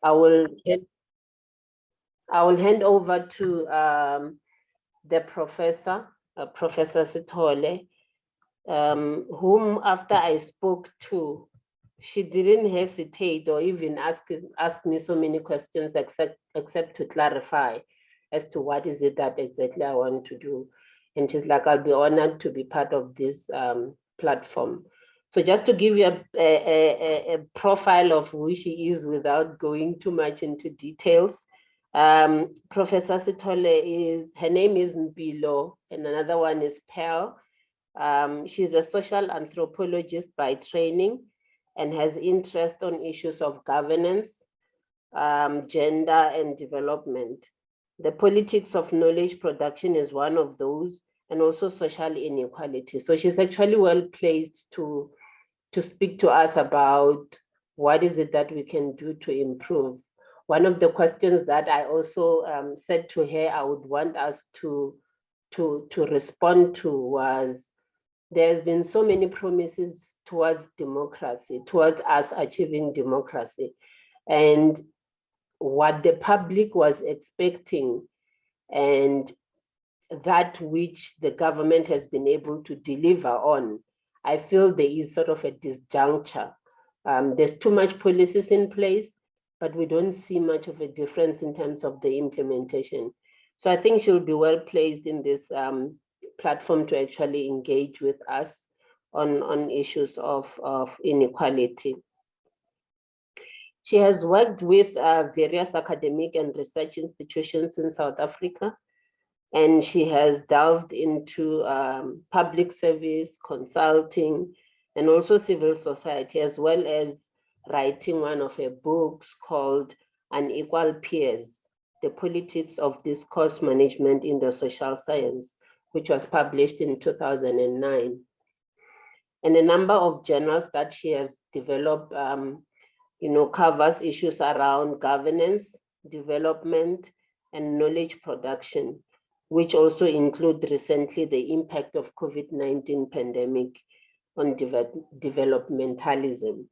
I will hand over to the professor, Professor Sithole, whom after I spoke to, she didn't hesitate or even ask me so many questions except to clarify as to what is it that exactly I want to do. And she's like, I'll be honored to be part of this platform. So just to give you a profile of who she is without going too much into details, Professor Sithole her name is Mpilo, and another one is Pearl. She's a social anthropologist by training and has interest on issues of governance, gender, and development. The politics of knowledge production is one of those, and also social inequality. So she's actually well placed to speak to us about what is it that we can do to improve. One of the questions that I also said to her I would want us to respond to was, there's been so many promises towards democracy, towards us achieving democracy. And what the public was expecting and that which the government has been able to deliver on, I feel there is sort of a disjuncture. There's too much policies in place, but we don't see much of a difference in terms of the implementation. So I think she'll be well placed in this platform to actually engage with us on issues of inequality. She has worked with various academic and research institutions in South Africa, and she has delved into public service, consulting, and also civil society, as well as writing one of her books called Unequal Peers, The Politics of Discourse Management in the Social Science, which was published in 2009. And a number of journals that she has developed covers issues around governance, development, and knowledge production, which also include recently the impact of COVID-19 pandemic on developmentalism.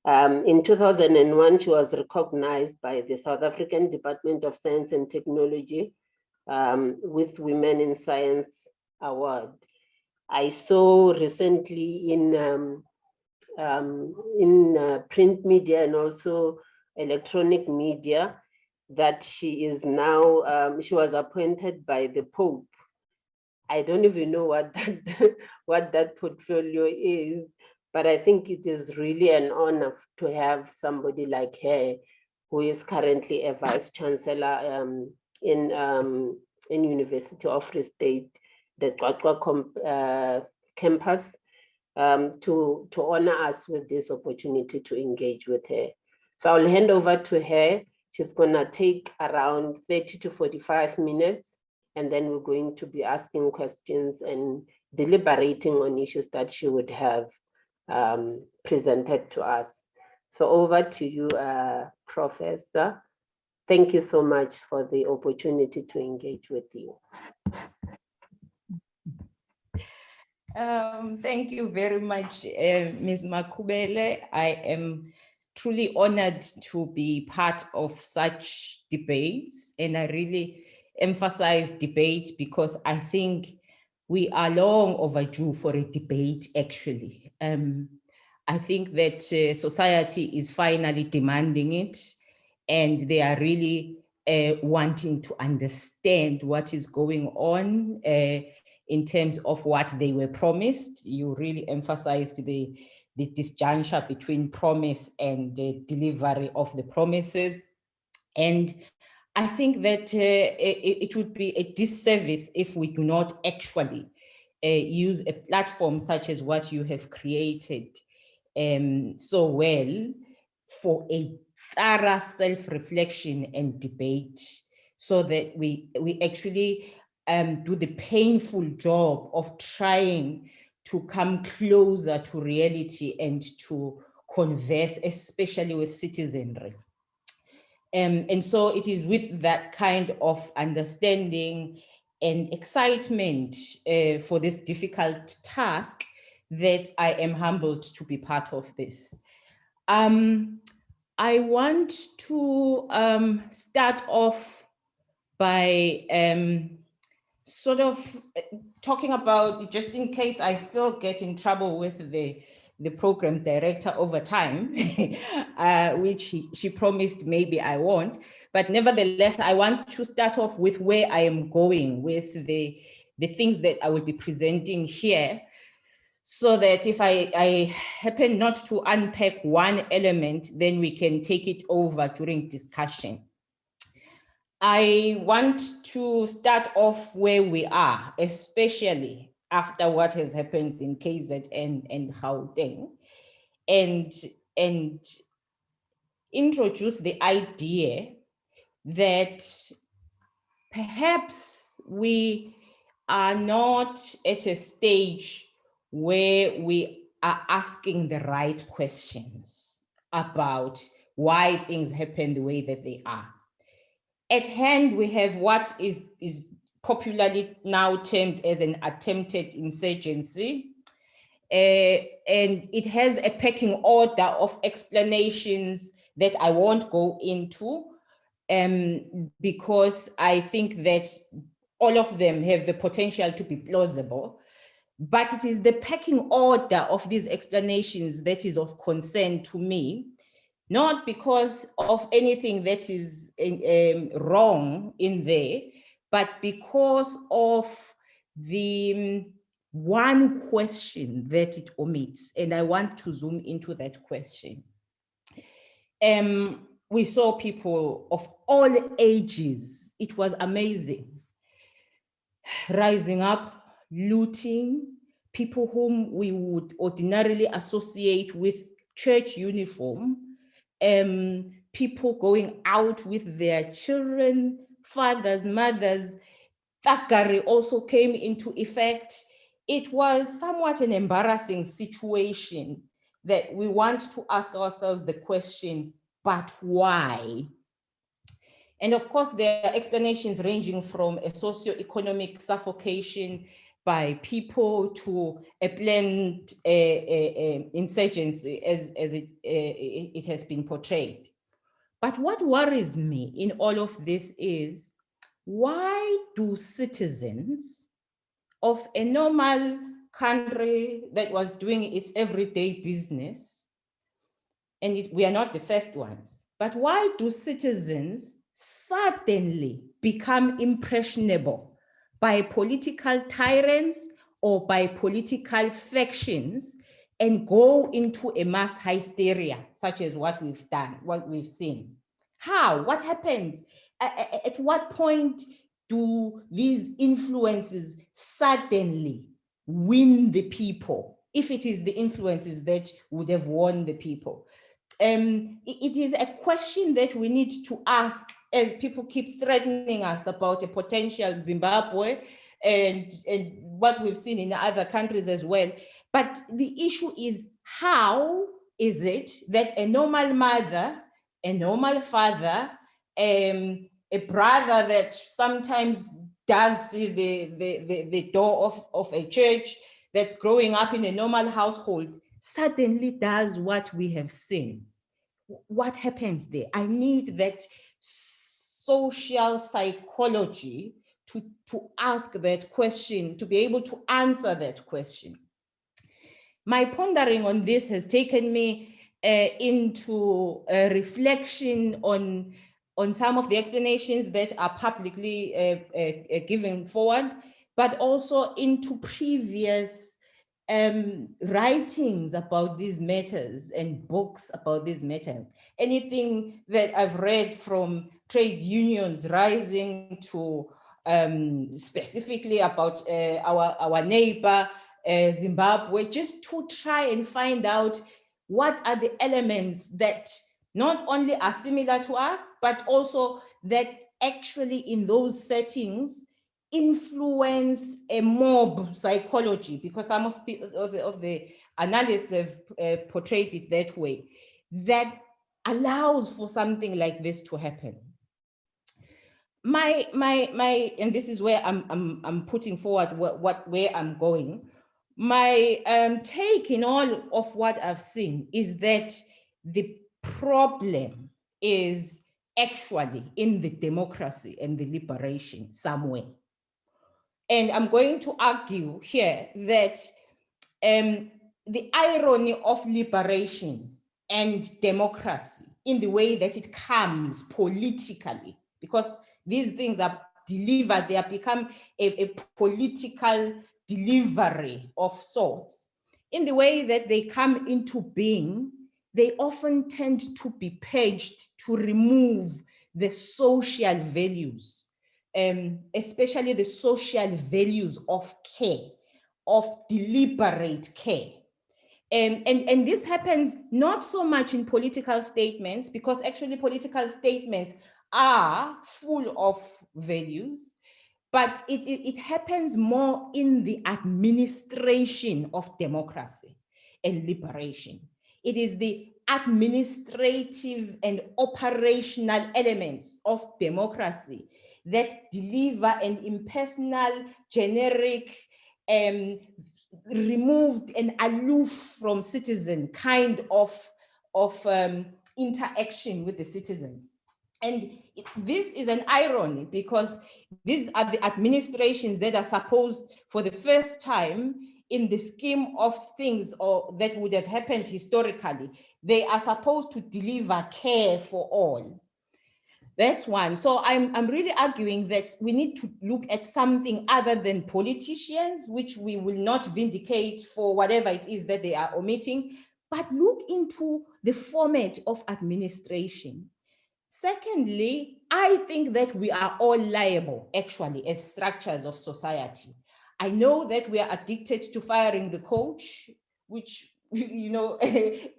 In 2001, she was recognized by the South African Department of Science and Technology with Women in Science Award. I saw recently in print media and also electronic media that she is now, she was appointed by the Pope. I don't even know what that portfolio is, but I think it is really an honor to have somebody like her, who is currently a vice chancellor in University of Free State, the Qwaqwa campus, to honor us with this opportunity to engage with her. So I'll hand over to her. She's gonna take around 30 to 45 minutes, and then we're going to be asking questions and deliberating on issues that she would have presented to us. So over to you, Professor. Thank you so much for the opportunity to engage with you. Thank you very much, Ms. Makhubele. I am truly honored to be part of such debates, and I really emphasize debate because I think we are long overdue for a debate, actually. I think that society is finally demanding it, and they are really wanting to understand what is going on in terms of what they were promised. You really emphasized the disjuncture between promise and the delivery of the promises. And I think that it would be a disservice if we do not actually use a platform such as what you have created so well for a thorough self-reflection and debate, so that we actually do the painful job of trying to come closer to reality and to converse, especially with citizenry. And so it is with that kind of understanding and excitement for this difficult task that I am humbled to be part of this. I want to start off by sort of talking about, just in case I still get in trouble with the program director over time, which she promised maybe I won't. But nevertheless, I want to start off with where I am going with the things that I will be presenting here, so that if I happen not to unpack one element, then we can take it over during discussion. I want to start off where we are, especially after what has happened in KZN and Gauteng, and introduce the idea that perhaps we are not at a stage where we are asking the right questions about why things happen the way that they are. At hand, we have what is popularly now termed as an attempted insurgency. And it has a pecking order of explanations that I won't go into, because I think that all of them have the potential to be plausible. But it is the pecking order of these explanations that is of concern to me, not because of anything that is wrong in there, but because of the one question that it omits. And I want to zoom into that question. We saw people of all ages. It was amazing. Rising up, looting, people whom we would ordinarily associate with church uniform, people going out with their children, fathers, mothers. Thakari also came into effect. It was somewhat an embarrassing situation that we want to ask ourselves the question, but why? And of course, there are explanations ranging from a socio-economic suffocation by people to a planned insurgency as it has been portrayed. But what worries me in all of this is, why do citizens of a normal country that was doing its everyday business, and we are not the first ones, but why do citizens suddenly become impressionable by political tyrants or by political factions and go into a mass hysteria, such as what we've done, what we've seen? How? What happens? At what point do these influences suddenly win the people, if it is the influences that would have won the people? It is a question that we need to ask as people keep threatening us about a potential Zimbabwe and what we've seen in other countries as well. But the issue is, how is it that a normal mother, a normal father, a brother that sometimes does see the door of a church, that's growing up in a normal household, suddenly does what we have seen? What happens there? I need that social psychology to ask that question, to be able to answer that question. My pondering on this has taken me into a reflection on some of the explanations that are publicly given forward, but also into previous writings about these matters and books about these matters. Anything that I've read from trade unions rising to specifically about our neighbor, Zimbabwe, just to try and find out what are the elements that not only are similar to us, but also that actually in those settings influence a mob psychology, because some of the analysts have portrayed it that way, that allows for something like this to happen. And this is where I'm putting forward where I'm going. My take in all of what I've seen is that the problem is actually in the democracy and the liberation somewhere. And I'm going to argue here that the irony of liberation and democracy in the way that it comes politically, because these things are delivered, they have become a political delivery of sorts. In the way that they come into being, they often tend to be paged to remove the social values, especially the social values of care, of deliberate care. And this happens not so much in political statements, because actually political statements are full of values, but it happens more in the administration of democracy and liberation. It is the administrative and operational elements of democracy that deliver an impersonal, generic, removed and aloof from citizen kind of interaction with the citizen. And this is an irony, because these are the administrations that are supposed, for the first time in the scheme of things or that would have happened historically, they are supposed to deliver care for all. That's one. So I'm really arguing that we need to look at something other than politicians, which we will not vindicate for whatever it is that they are omitting, but look into the format of administration. Secondly, I think that we are all liable, actually, as structures of society. I know that we are addicted to firing the coach, which, you know,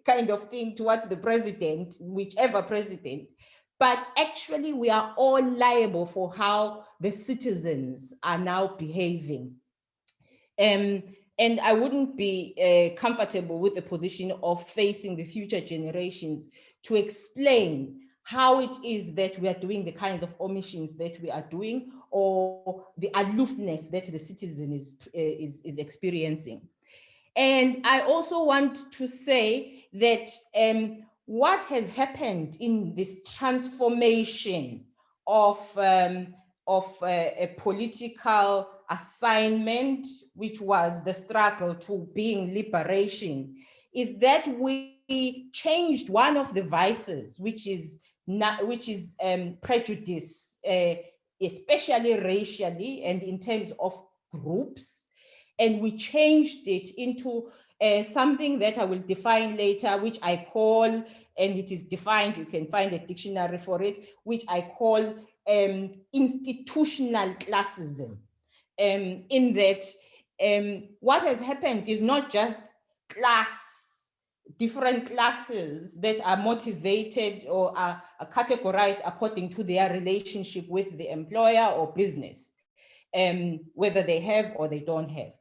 kind of thing towards the president, whichever president. But actually, we are all liable for how the citizens are now behaving. And I wouldn't be comfortable with the position of facing the future generations to explain how it is that we are doing the kinds of omissions that we are doing, or the aloofness that the citizen is experiencing. And I also want to say that what has happened in this transformation of a political assignment, which was the struggle to being liberation, is that we changed one of the vices, which is prejudice, especially racially and in terms of groups, and we changed it into something that I will define later, which I call, and it is defined, you can find a dictionary for it, which I call institutional classism. In that what has happened is not just different classes that are motivated or are categorized according to their relationship with the employer or business, whether they have or they don't have.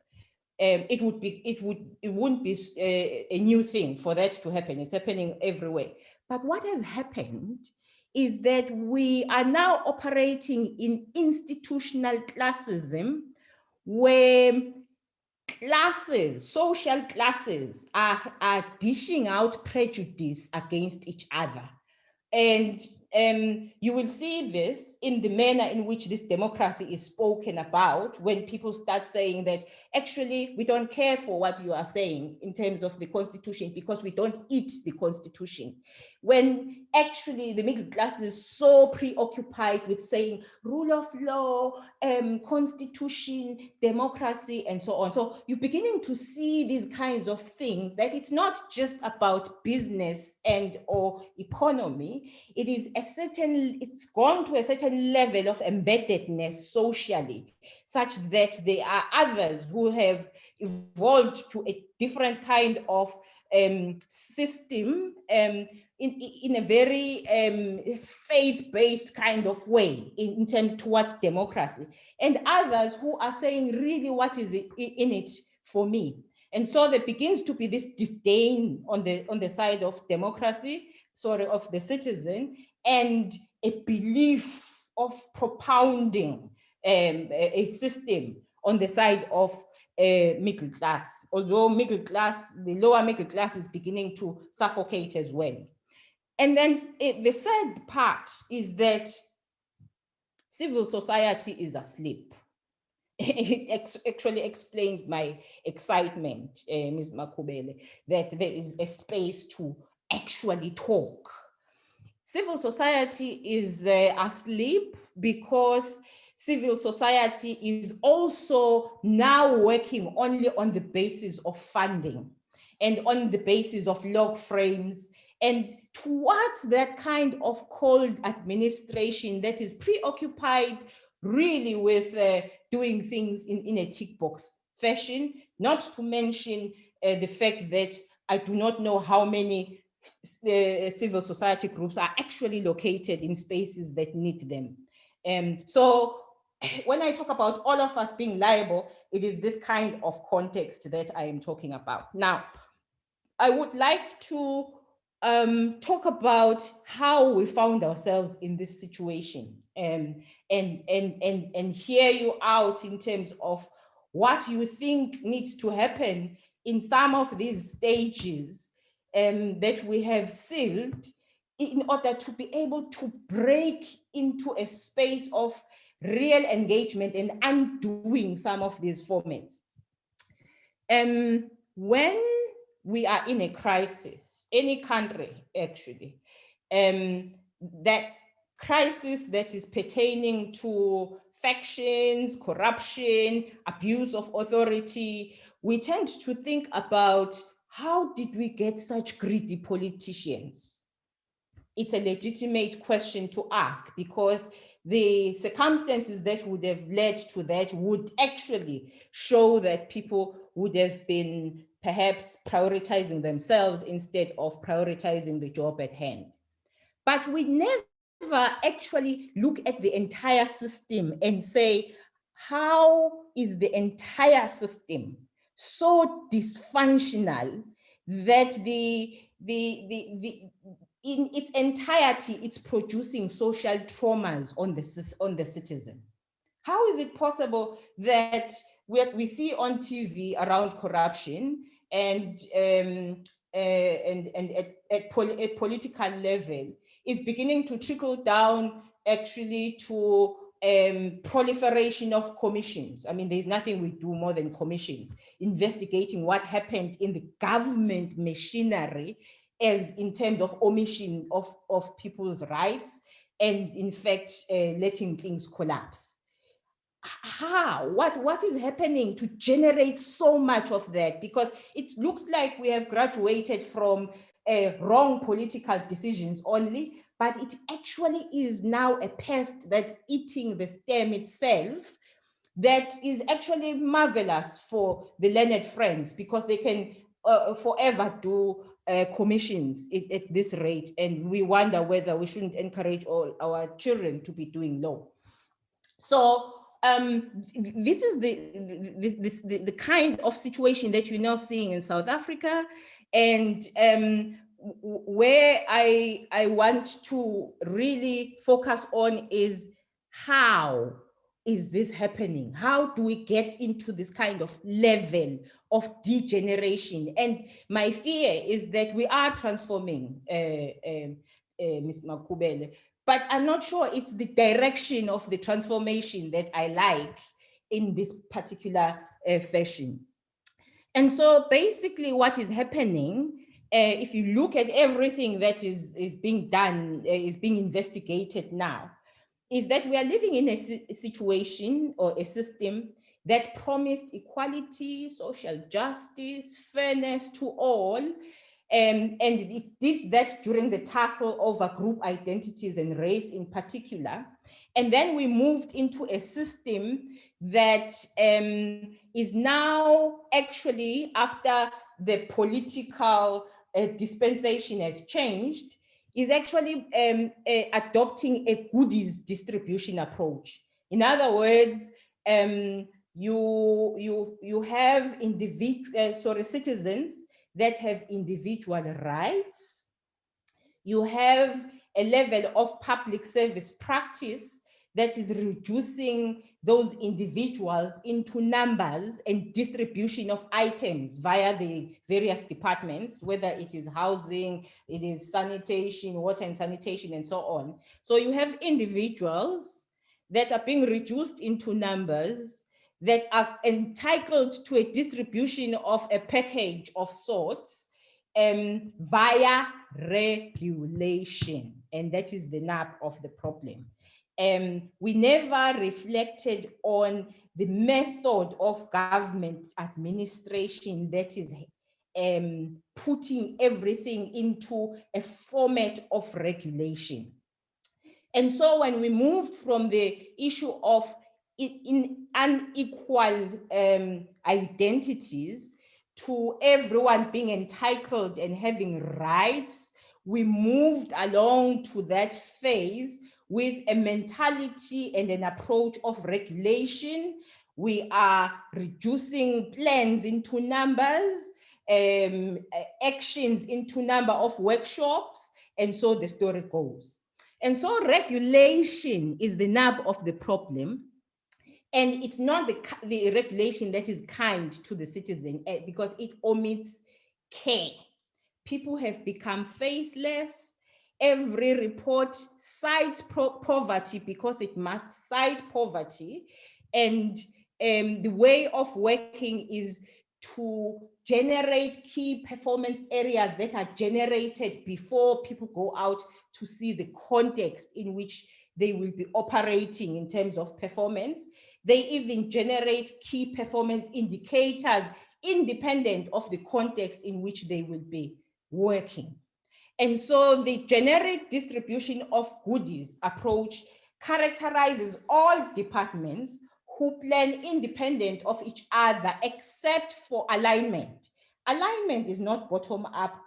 It wouldn't be a new thing for that to happen. It's happening everywhere. But what has happened is that we are now operating in institutional classism, where classes, social classes, are dishing out prejudice against each other. And you will see this in the manner in which this democracy is spoken about, when people start saying that actually we don't care for what you are saying in terms of the constitution because we don't eat the constitution. When actually the middle class is so preoccupied with saying rule of law, constitution, democracy, and so on. So you're beginning to see these kinds of things, that it's not just about business and or economy. It is it's gone to a certain level of embeddedness socially, such that there are others who have evolved to a different kind of system in a very faith-based kind of way in terms towards democracy, and others who are saying, really, what is it in it for me? And so there begins to be this disdain on the side of democracy, of the citizen, and a belief of propounding a system on the side of middle class, although the lower middle class is beginning to suffocate as well. And then the third part is that civil society is asleep. It actually explains my excitement, Ms. Makhubele, that there is a space to actually talk. Civil society is asleep because civil society is also now working only on the basis of funding and on the basis of log frames and towards that kind of cold administration that is preoccupied really with doing things in a tick box fashion, not to mention the fact that I do not know how many civil society groups are actually located in spaces that need them. So when I talk about all of us being liable, it is this kind of context that I am talking about. Now, I would like to talk about how we found ourselves in this situation and hear you out in terms of what you think needs to happen in some of these stages that we have sealed in order to be able to break into a space of real engagement and undoing some of these formats. When we are in a crisis, any country actually, that crisis that is pertaining to factions, corruption, abuse of authority, we tend to think about how did we get such greedy politicians? It's a legitimate question to ask because the circumstances that would have led to that would actually show that people would have been perhaps prioritizing themselves instead of prioritizing the job at hand. But we never actually look at the entire system and say, how is the entire system so dysfunctional that in its entirety, it's producing social traumas on the citizen? How is it possible that we see on TV around corruption and at political level is beginning to trickle down actually to proliferation of commissions? I mean, there's nothing we do more than commissions, investigating what happened in the government machinery as in terms of omission of people's rights and in fact letting things collapse. How? What is happening to generate so much of that? Because it looks like we have graduated from wrong political decisions only, but it actually is now a pest that's eating the stem itself that is actually marvelous for the learned friends because they can forever do commissions at this rate, and we wonder whether we shouldn't encourage all our children to be doing law. So this is the kind of situation that you're now seeing in South Africa, and where I want to really focus on is how is this happening? How do we get into this kind of level of degeneration? And my fear is that we are transforming, Ms. Makhubele, but I'm not sure it's the direction of the transformation that I like in this particular fashion. And so basically what is happening, if you look at everything that is being done, is being investigated now, is that we are living in a situation or a system that promised equality, social justice, fairness to all, and it did that during the tussle over group identities and race in particular. And then we moved into a system that is now actually, after the political dispensation has changed, is actually adopting a goodies distribution approach. In other words, you have citizens that have individual rights. You have a level of public service practice that is reducing those individuals into numbers and distribution of items via the various departments, whether it is housing, it is sanitation, water and sanitation, and so on. So you have individuals that are being reduced into numbers that are entitled to a distribution of a package of sorts via regulation. And that is the nub of the problem. We never reflected on the method of government administration that is putting everything into a format of regulation. And so when we moved from the issue of in unequal identities to everyone being entitled and having rights, we moved along to that phase with a mentality and an approach of regulation. We are reducing plans into numbers, actions into number of workshops, and so the story goes. And so regulation is the nub of the problem. And it's not the regulation that is kind to the citizen because it omits care. People have become faceless. Every report cites poverty because it must cite poverty. And the way of working is to generate key performance areas that are generated before people go out to see the context in which they will be operating in terms of performance. They even generate key performance indicators independent of the context in which they will be working. And so the generic distribution of goodies approach characterizes all departments who plan independent of each other except for alignment. Alignment is not bottom-up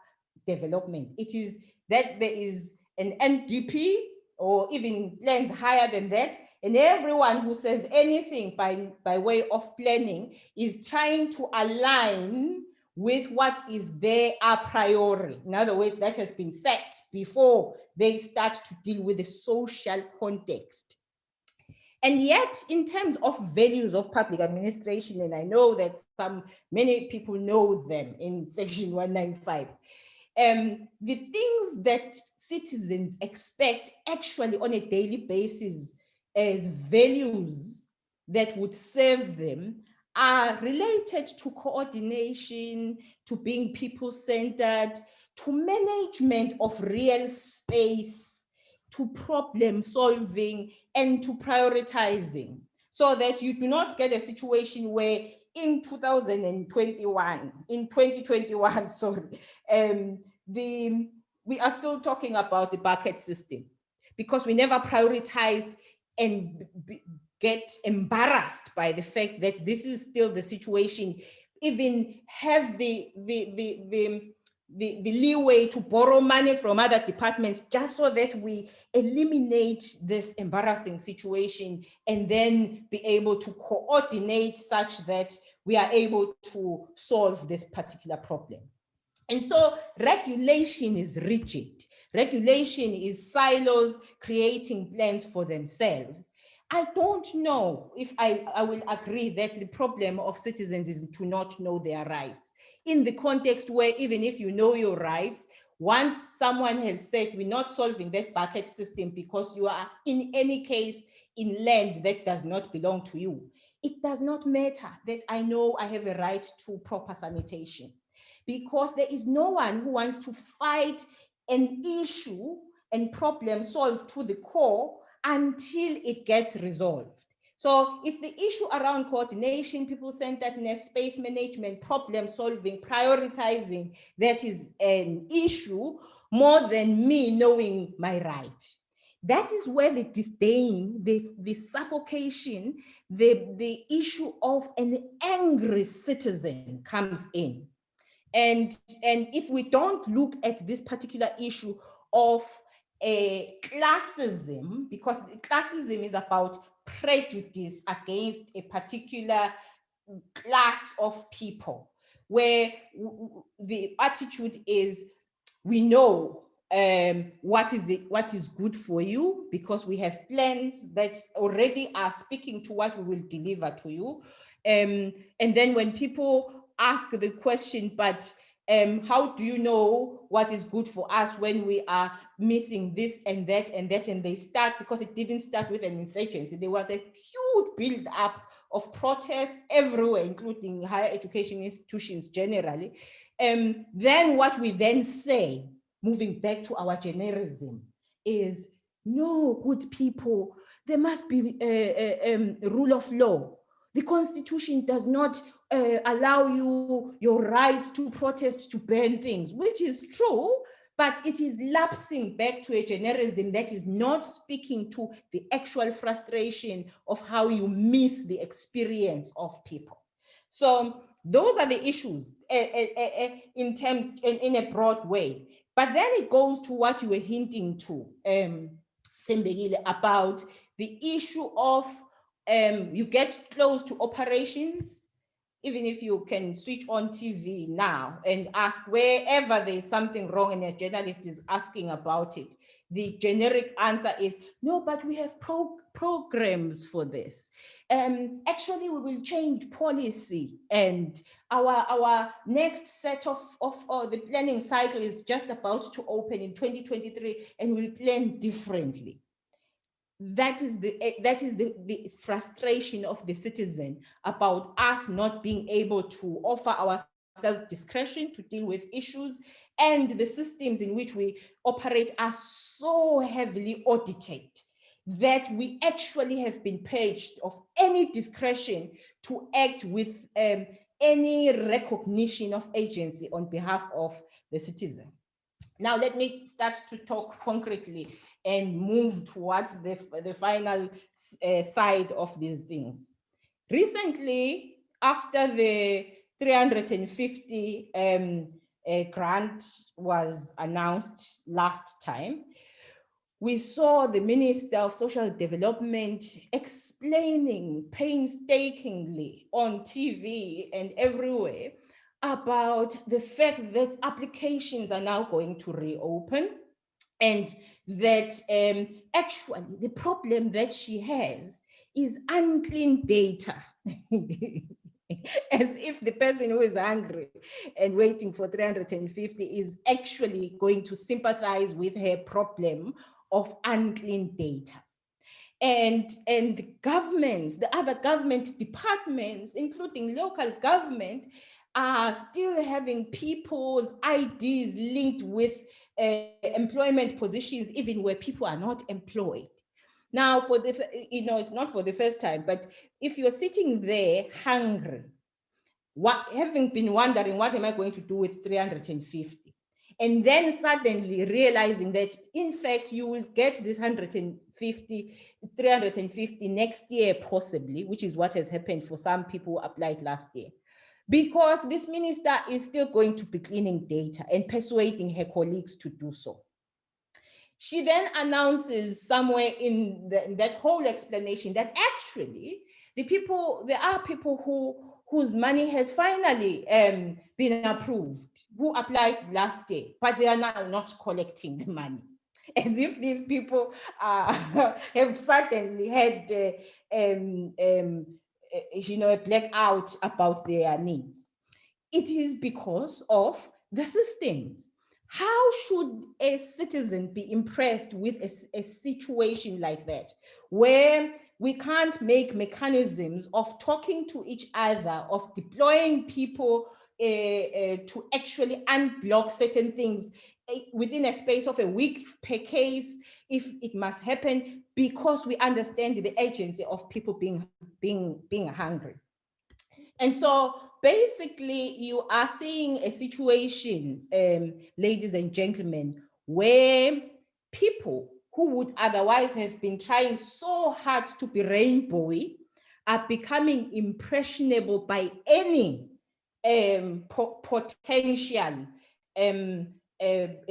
development. It is that there is an NDP or even plans higher than that, and everyone who says anything by way of planning is trying to align with what is there a priori. In other words, that has been set before they start to deal with the social context. And yet, in terms of values of public administration, and I know that many people know them in section 195, the things that citizens expect actually on a daily basis as values that would serve them are related to coordination, to being people-centered, to management of real space, to problem solving, and to prioritizing, so that you do not get a situation where in 2021, sorry, we are still talking about the bucket system because we never prioritized and get embarrassed by the fact that this is still the situation, even have the leeway to borrow money from other departments just so that we eliminate this embarrassing situation and then be able to coordinate such that we are able to solve this particular problem. And so regulation is rigid. Regulation is silos creating plans for themselves. I don't know if I will agree that the problem of citizens is to not know their rights. In the context where even if you know your rights, once someone has said we're not solving that bucket system because you are in any case in land that does not belong to you, it does not matter that I know I have a right to proper sanitation, because there is no one who wants to fight an issue and problem solved to the core until it gets resolved. So if the issue around coordination, people-centeredness, space management, problem solving, prioritizing, that is an issue more than me knowing my right. That is where the disdain, the suffocation, the issue of an angry citizen comes in. And if we don't look at this particular issue of a classism, because classism is about prejudice against a particular class of people, where the attitude is, we know what is good for you, because we have plans that already are speaking to what we will deliver to you. And then when people ask the question, but how do you know what is good for us when we are missing this and that and that? And they start, because it didn't start with an insurgency. There was a huge build up of protests everywhere, including higher education institutions generally. Then what we then say, moving back to our generism, is no, good people, there must be a rule of law. The Constitution does not allow you your rights to protest, to burn things, which is true, but it is lapsing back to a generism that is not speaking to the actual frustration of how you miss the experience of people. So those are the issues in terms, in a broad way. But then it goes to what you were hinting to, Thembekile, about the issue of you get close to operations, even if you can switch on TV now and ask wherever there's something wrong and a journalist is asking about it, the generic answer is, no, but we have programs for this. Actually, we will change policy, and our next set of the planning cycle is just about to open in 2023, and we'll plan differently. That is the frustration of the citizen about us not being able to offer ourselves discretion to deal with issues, and the systems in which we operate are so heavily audited that we actually have been purged of any discretion to act with any recognition of agency on behalf of the citizen. Now, let me start to talk concretely and move towards the final side of these things. Recently, after the 350 grant was announced last time, we saw the Minister of Social Development explaining painstakingly on TV and everywhere about the fact that applications are now going to reopen, and that actually the problem that she has is unclean data. As if the person who is hungry and waiting for 350 is actually going to sympathize with her problem of unclean data. And the governments, the other government departments, including local government, are still having people's IDs linked with employment positions, even where people are not employed. Now, for the, it's not for the first time, but if you're sitting there hungry, having been wondering, what am I going to do with 350? And then suddenly realizing that, in fact, you will get this 350 next year, possibly, which is what has happened for some people who applied last year. Because this minister is still going to be cleaning data and persuading her colleagues to do so. She then announces somewhere in that whole explanation that actually there are people whose money has finally been approved, who applied last year, but they are now not collecting the money. As if these people have suddenly had a blackout about their needs. It is because of the systems. How should a citizen be impressed with a situation like that, where we can't make mechanisms of talking to each other, of deploying people to actually unblock certain things within a space of a week per case, if it must happen, because we understand the agency of people being hungry. And so basically you are seeing a situation, ladies and gentlemen, where people who would otherwise have been trying so hard to be rainbowy are becoming impressionable by any potential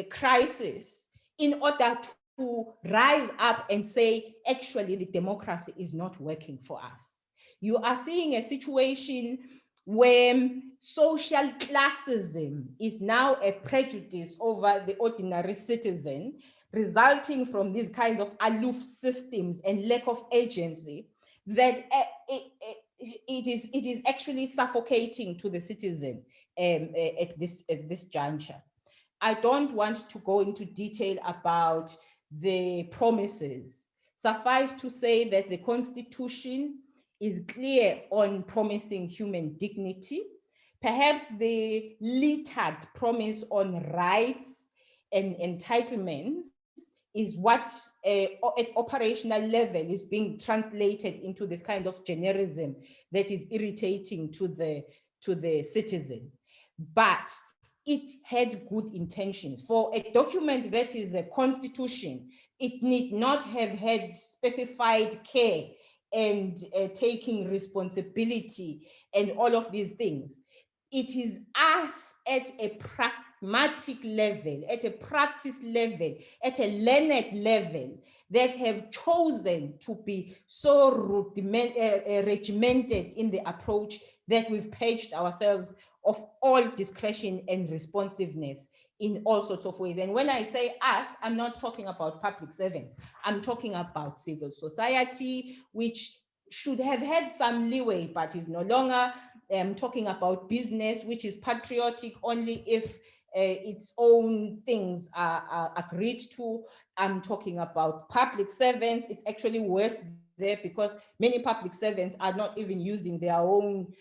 crisis, in order to rise up and say, actually, the democracy is not working for us. You are seeing a situation where social classism is now a prejudice over the ordinary citizen, resulting from these kinds of aloof systems and lack of agency, that it is actually suffocating to the citizen at this juncture. I don't want to go into detail about the promises. Suffice to say that the Constitution is clear on promising human dignity. Perhaps the littered promise on rights and entitlements is what at operational level is being translated into this kind of generism that is irritating to the citizen. But it had good intentions. For a document that is a constitution, it need not have had specified care and taking responsibility and all of these things. It is us at a pragmatic level, at a practice level, at a learned level that have chosen to be so regimented in the approach that we've purged ourselves of all discretion and responsiveness in all sorts of ways. And when I say us, I'm not talking about public servants. I'm talking about civil society, which should have had some leeway, but is no longer. I'm talking about business, which is patriotic only if its own things are agreed to. I'm talking about public servants. It's actually worse there because many public servants are not even using their own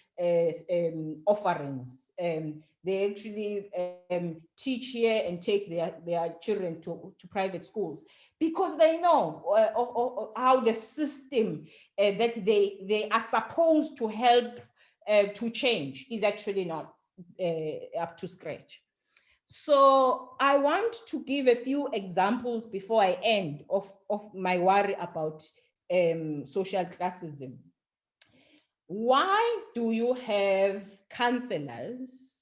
offerings. They actually teach here and take their children to private schools because they know how the system that they are supposed to help to change is actually not up to scratch. So I want to give a few examples before I end of my worry about social classism. Why do you have councillors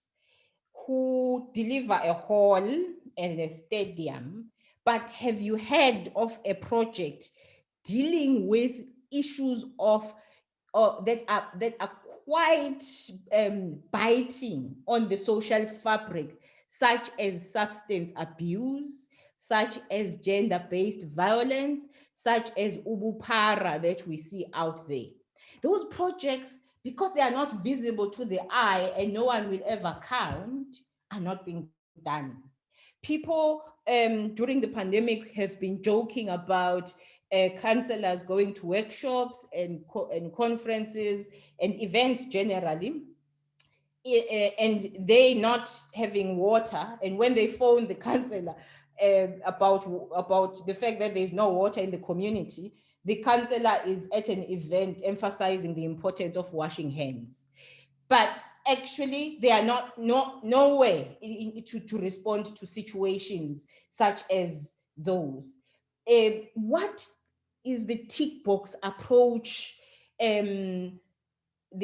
who deliver a hall and a stadium, but have you heard of a project dealing with issues of that are quite biting on the social fabric, such as substance abuse, such as gender-based violence, such as ubupara that we see out there? Those projects, because they are not visible to the eye and no one will ever count, are not being done. People during the pandemic have been joking about councillors going to workshops and conferences and events generally, and they not having water. And when they phone the councillor about the fact that there's no water in the community, the councillor is at an event emphasizing the importance of washing hands. But actually, they are no way to respond to situations such as those. What is the tick box approach, the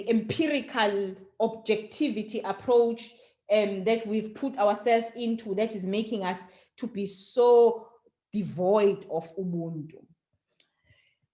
empirical objectivity approach that we've put ourselves into that is making us to be so devoid of ubuntu?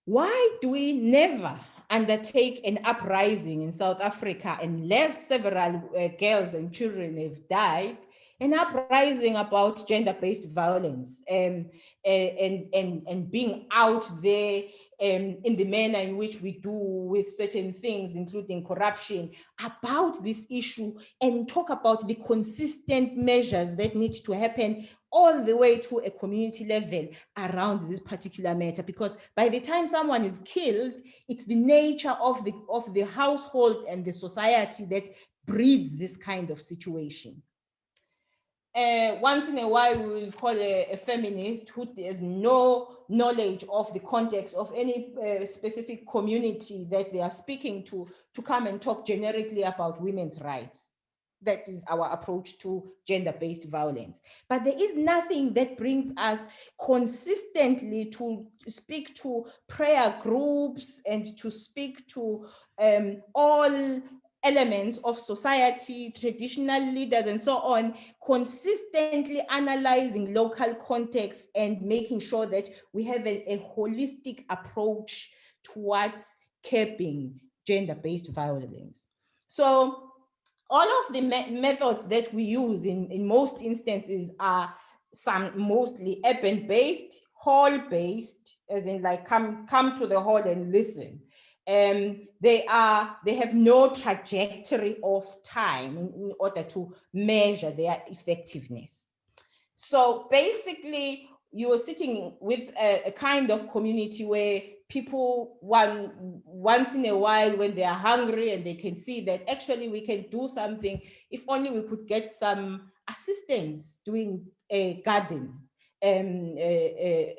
Why do we never undertake an uprising in South Africa unless several girls and children have died, an uprising about gender-based violence and being out there in the manner in which we do with certain things, including corruption, about this issue, and talk about the consistent measures that need to happen all the way to a community level around this particular matter? Because by the time someone is killed, it's the nature of the household and the society that breeds this kind of situation. Once in a while, we will call a feminist who has no knowledge of the context of any specific community that they are speaking to come and talk generically about women's rights. That is our approach to gender-based violence. But there is nothing that brings us consistently to speak to prayer groups and to speak to all elements of society, traditional leaders, and so on, consistently analyzing local context and making sure that we have a holistic approach towards curbing gender-based violence. So all of the methods that we use in most instances are some mostly urban-based, hall-based, as in like come to the hall and listen. They have no trajectory of time in order to measure their effectiveness. So basically, you are sitting with a kind of community where people once in a while, when they are hungry and they can see that actually we can do something, if only we could get some assistance doing a garden. They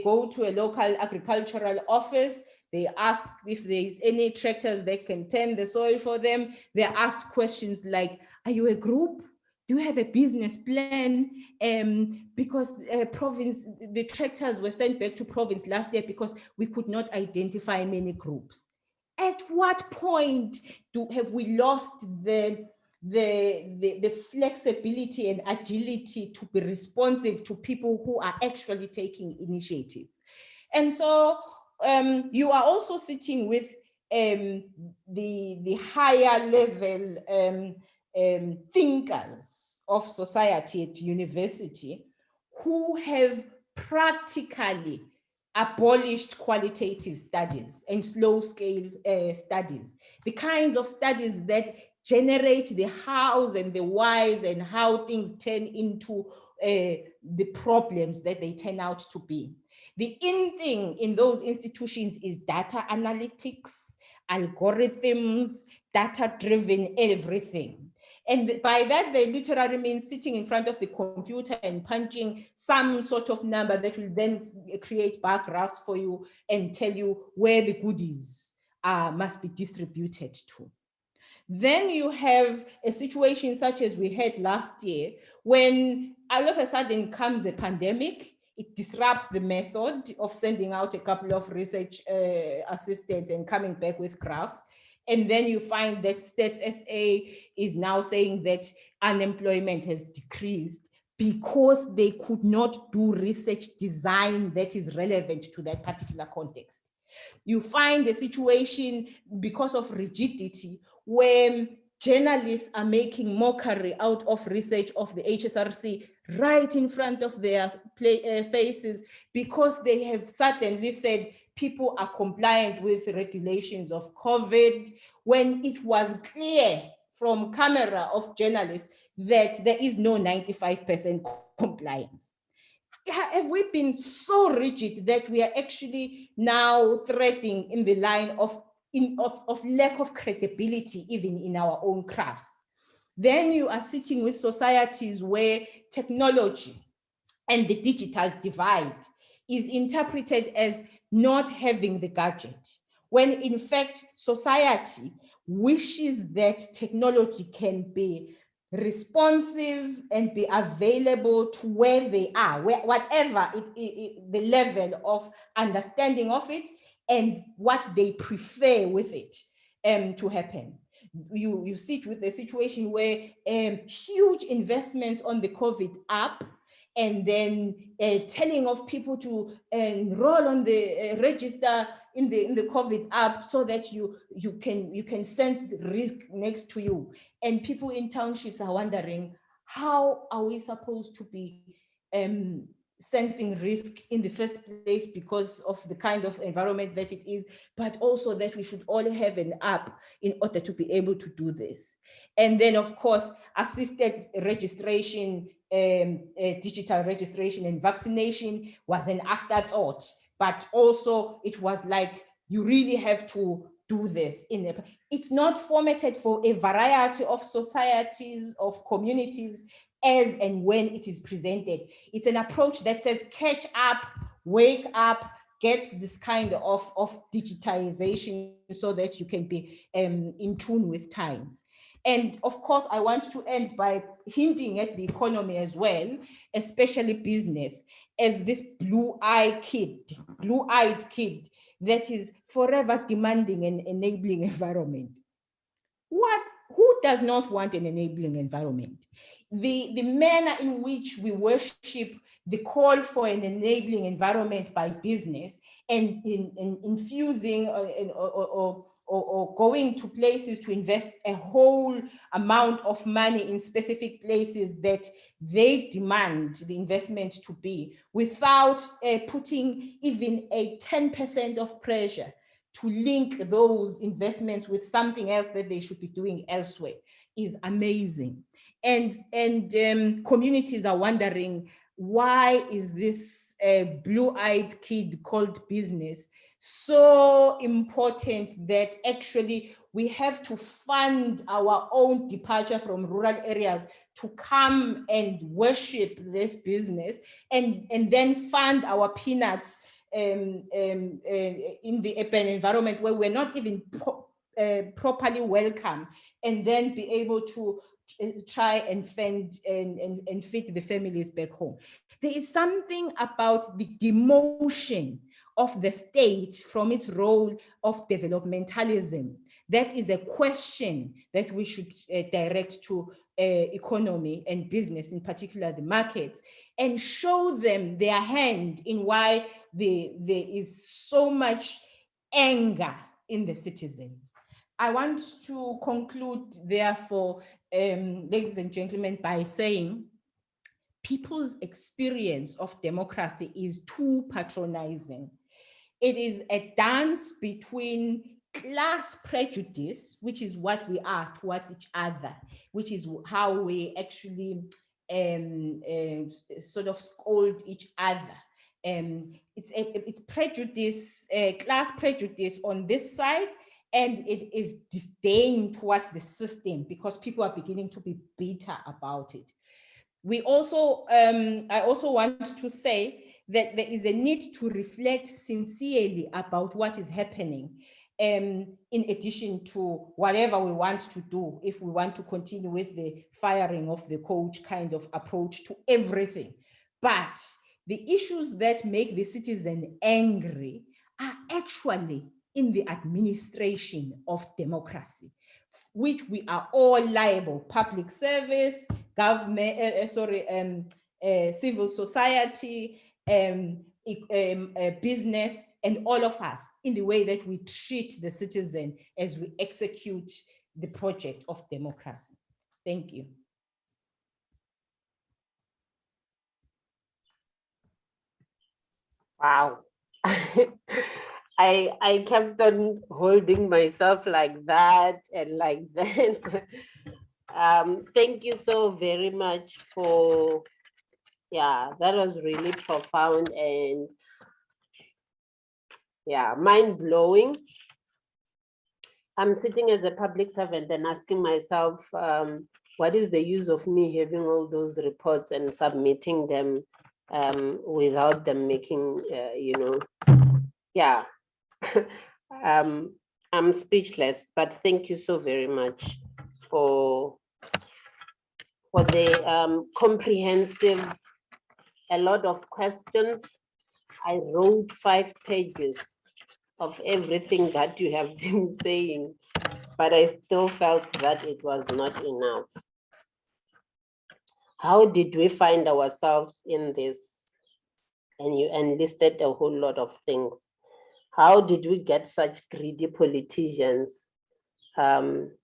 go to a local agricultural office. They ask if there is any tractors that can tend the soil for them. They're asked questions like, are you a group? Do you have a business plan? Because province, the tractors were sent back to province last year because we could not identify many groups. At what point have we lost the flexibility and agility to be responsive to people who are actually taking initiative? And so you are also sitting with the higher level thinkers of society at university who have practically abolished qualitative studies and slow-scale studies, the kinds of studies that generate the hows and the whys and how things turn into the problems that they turn out to be. The in thing in those institutions is data analytics, algorithms, data-driven everything. And by that, they literally mean sitting in front of the computer and punching some sort of number that will then create bar graphs for you and tell you where the goodies must be distributed to. Then you have a situation such as we had last year, when all of a sudden comes a pandemic. It disrupts the method of sending out a couple of research assistants and coming back with graphs. And then you find that Stats SA is now saying that unemployment has decreased because they could not do research design that is relevant to that particular context. You find a situation because of rigidity where journalists are making mockery out of research of the HSRC right in front of their faces because they have suddenly said people are compliant with regulations of COVID, when it was clear from camera of journalists that there is no 95% compliance. Have we been so rigid that we are actually now threading in the line of lack of credibility even in our own crafts? Then you are sitting with societies where technology and the digital divide is interpreted as not having the gadget, when in fact society wishes that technology can be responsive and be available to where they are, whatever the level of understanding of it and what they prefer with it to happen. You sit with a situation where huge investments on the COVID app, and then telling of people to enroll on the register in the COVID app so that you can sense the risk next to you. And people in townships are wondering, how are we supposed to be sensing risk in the first place because of the kind of environment that it is, but also that we should all have an app in order to be able to do this. And then of course, assisted registration, digital registration and vaccination was an afterthought, but also it was like, you really have to do this it's not formatted for a variety of societies, of communities, as and when it is presented. It's an approach that says, catch up, wake up, get this kind of digitization so that you can be in tune with times. And of course, I want to end by hinting at the economy as well, especially business, as this blue-eyed kid that is forever demanding an enabling environment. Who does not want an enabling environment? The manner in which we worship the call for an enabling environment by business and in infusing or or going to places to invest a whole amount of money in specific places that they demand the investment to be, without putting even a 10% of pressure to link those investments with something else that they should be doing elsewhere, is amazing. And communities are wondering, why is this blue-eyed kid called business so important that actually we have to fund our own departure from rural areas to come and worship this business, and then fund our peanuts in the urban environment where we're not even properly welcome, and then be able to try and feed the families back home. There is something about the demotion of the state from its role of developmentalism that is a question that we should direct to economy and business, in particular the markets, and show them their hand in why there is so much anger in the citizen. I want to conclude, therefore, ladies and gentlemen, by saying people's experience of democracy is too patronizing. It is a dance between class prejudice, which is what we are towards each other, which is how we actually sort of scold each other. It's prejudice, class prejudice on this side, and it is disdain towards the system because people are beginning to be bitter about it. We also, I also want to say that there is a need to reflect sincerely about what is happening, in addition to whatever we want to do, if we want to continue with the firing of the coach kind of approach to everything. But the issues that make the citizen angry are actually in the administration of democracy, which we are all liable: public service, government, civil society, business, and all of us, in the way that we treat the citizen as we execute the project of democracy. Thank you. Wow. I kept on holding myself like that and like that. Thank you so very much for, yeah, that was really profound and, yeah, mind-blowing. I'm sitting as a public servant and asking myself, what is the use of me having all those reports and submitting them without them making, you know, yeah. I'm speechless, but thank you so very much for the comprehensive, a lot of questions. I wrote 5 pages of everything that you have been saying, but I still felt that it was not enough. How did we find ourselves in this? And you enlisted a whole lot of things. How did we get such greedy politicians coming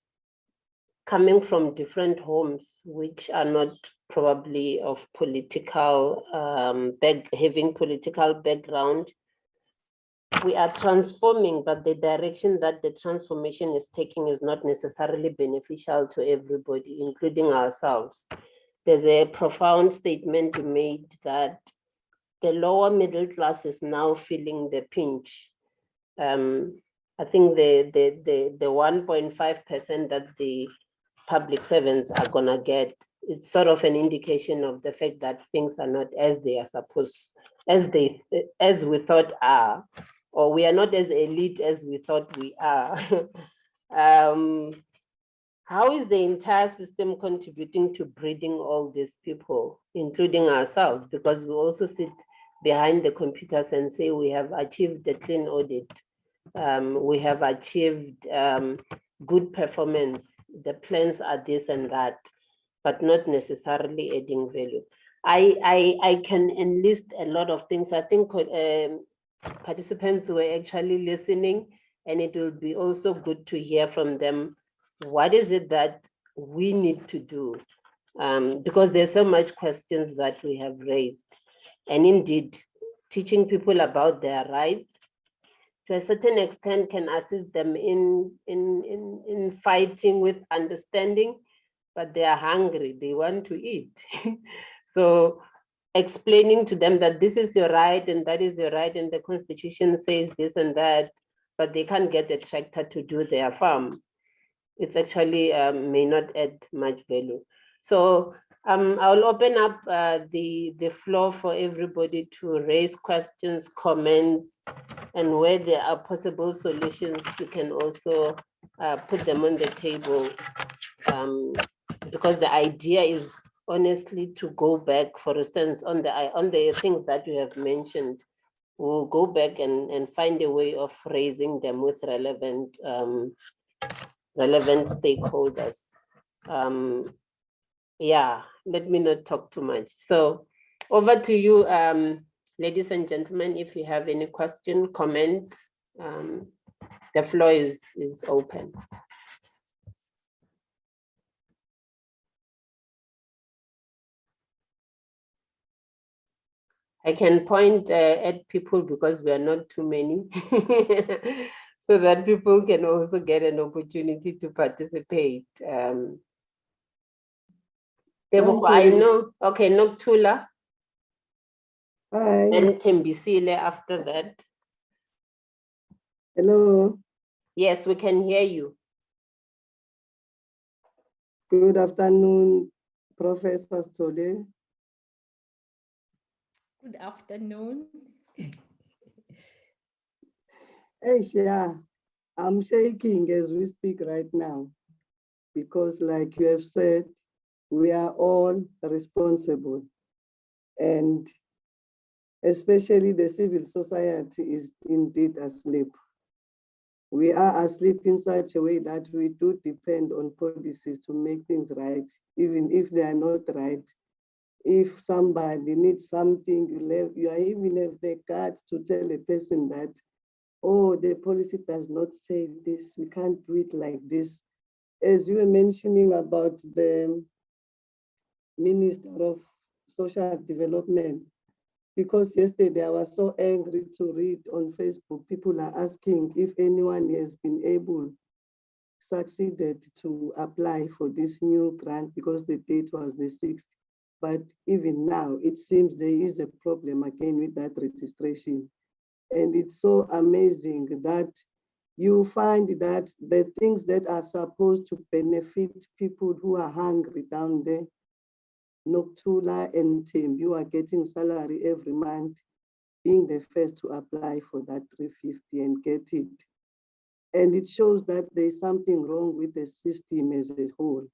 from different homes, which are not probably of political, having political background? We are transforming, but the direction that the transformation is taking is not necessarily beneficial to everybody, including ourselves. There's a profound statement you made that the lower middle class is now feeling the pinch. I think the 1.5% that the public servants are gonna get, it's sort of an indication of the fact that things are not as they are supposed, as we thought are, or we are not as elite as we thought we are. How is the entire system contributing to breeding all these people, including ourselves? Because we also sit behind the computers and say we have achieved the clean audit. We have achieved good performance. The plans are this and that, but not necessarily adding value. I can enlist a lot of things. I think participants were actually listening And it will be also good to hear from them, what is it that we need to do? Because there's so much questions that we have raised. And indeed, teaching people about their rights to a certain extent can assist them in fighting with understanding, but they are hungry, they want to eat. So explaining to them that this is your right and that is your right and the Constitution says this and that, but they can't get the tractor to do their farm. It's actually may not add much value. So I'll open up the floor for everybody to raise questions, comments, and where there are possible solutions, you can also put them on the table. Because the idea is honestly to go back, for instance, on the things that you have mentioned, we'll go back and find a way of raising them with relevant stakeholders. Yeah, let me not talk too much. So over to you, ladies and gentlemen, if you have any question, comment, the floor is open. I can point at people because we are not too many, so that people can also get an opportunity to participate. I know, okay, Noktula. Hi. And Thembekile after that. Hello. Yes, we can hear you. Good afternoon, Professor Sithole. Good afternoon. Hey, yeah, I'm shaking as we speak right now, because like you have said, we are all responsible, and especially the civil society is indeed asleep. We are asleep in such a way that we do depend on policies to make things right, even if they are not right. If somebody needs something, you even have the guts to tell a person that, oh, the policy does not say this, we can't do it like this. As you were mentioning about the Minister of Social Development, because yesterday I was so angry to read on Facebook, people are asking if anyone has been succeeded to apply for this new grant, because the date was the 6th. But even now, it seems there is a problem again with that registration. And it's so amazing that you find that the things that are supposed to benefit people who are hungry down there, Noktula and Tim, you are getting salary every month, being the first to apply for that 350 and get it. And it shows that there's something wrong with the system as a whole.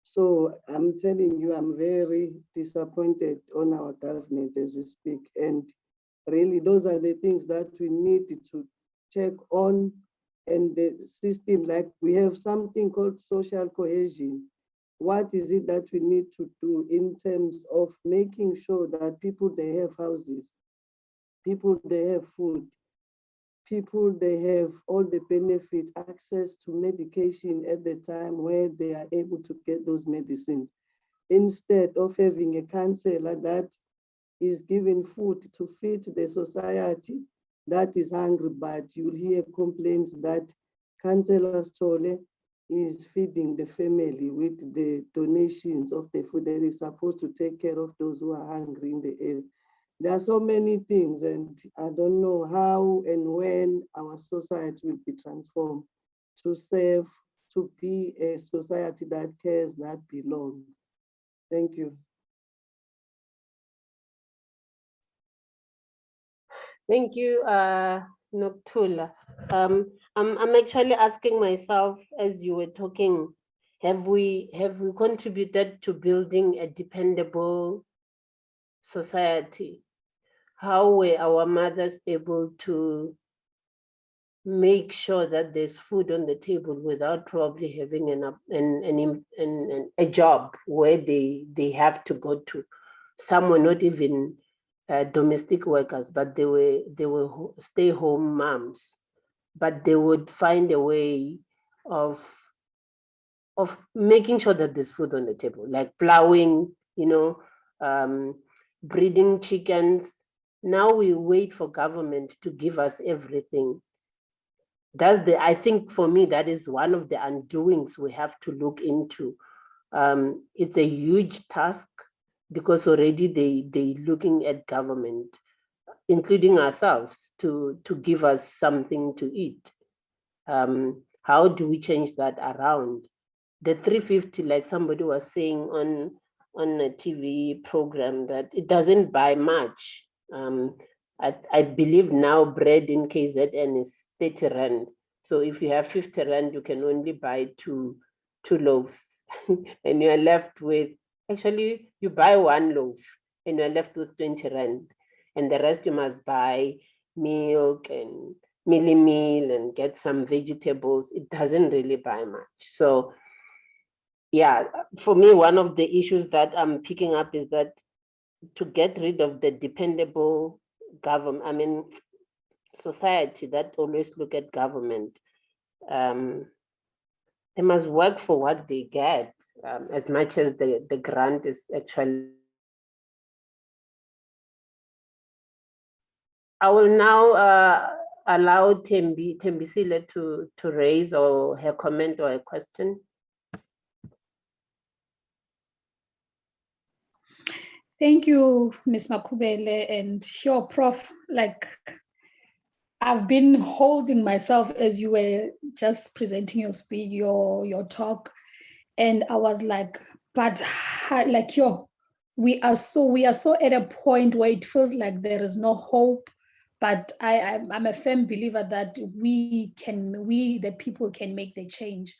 So I'm telling you, I'm very disappointed on our government as we speak. And really, those are the things that we need to check on. And the system, like we have something called social cohesion. What is it that we need to do in terms of making sure that people, they have houses, people, they have food, people, they have all the benefits, access to medication at the time where they are able to get those medicines, instead of having a counselor that is giving food to feed the society that is hungry, but you'll hear complaints that Councillor Sithole is feeding the family with the donations of the food that is supposed to take care of those who are hungry in the area. There are so many things, and I don't know how and when our society will be transformed to serve, to be a society that cares, that belongs. Thank you. Thank you, Noktula. I'm actually asking myself as you were talking, have we contributed to building a dependable society? How were our mothers able to make sure that there's food on the table without probably having a job where they have to go to? Some were not even domestic workers, but they were stay-home moms. but they would find a way of making sure that there's food on the table, like plowing, breeding chickens. Now we wait for government to give us everything. I think for me, that is one of the undoings we have to look into. It's a huge task because already they looking at government, including ourselves, to give us something to eat. How do we change that around? The 350, like somebody was saying on a TV program, that it doesn't buy much. I believe now bread in KZN is 30 Rand. So if you have 50 Rand, you can only buy two loaves and you're left with, actually you buy one loaf and you're left with 20 Rand. And the rest you must buy milk and meal and get some vegetables. It doesn't really buy much. So yeah, for me, one of the issues that I'm picking up is that to get rid of the dependable government, society that always look at government, they must work for what they get, as much as the grant is actually. I will now allow Thembekile to raise her comment or a question. Thank you, Ms. Makhubele, and your Prof. Like, I've been holding myself as you were just presenting your speech, your talk, and I was like, but like we are so at a point where it feels like there is no hope. But I'm a firm believer that we the people can make the change.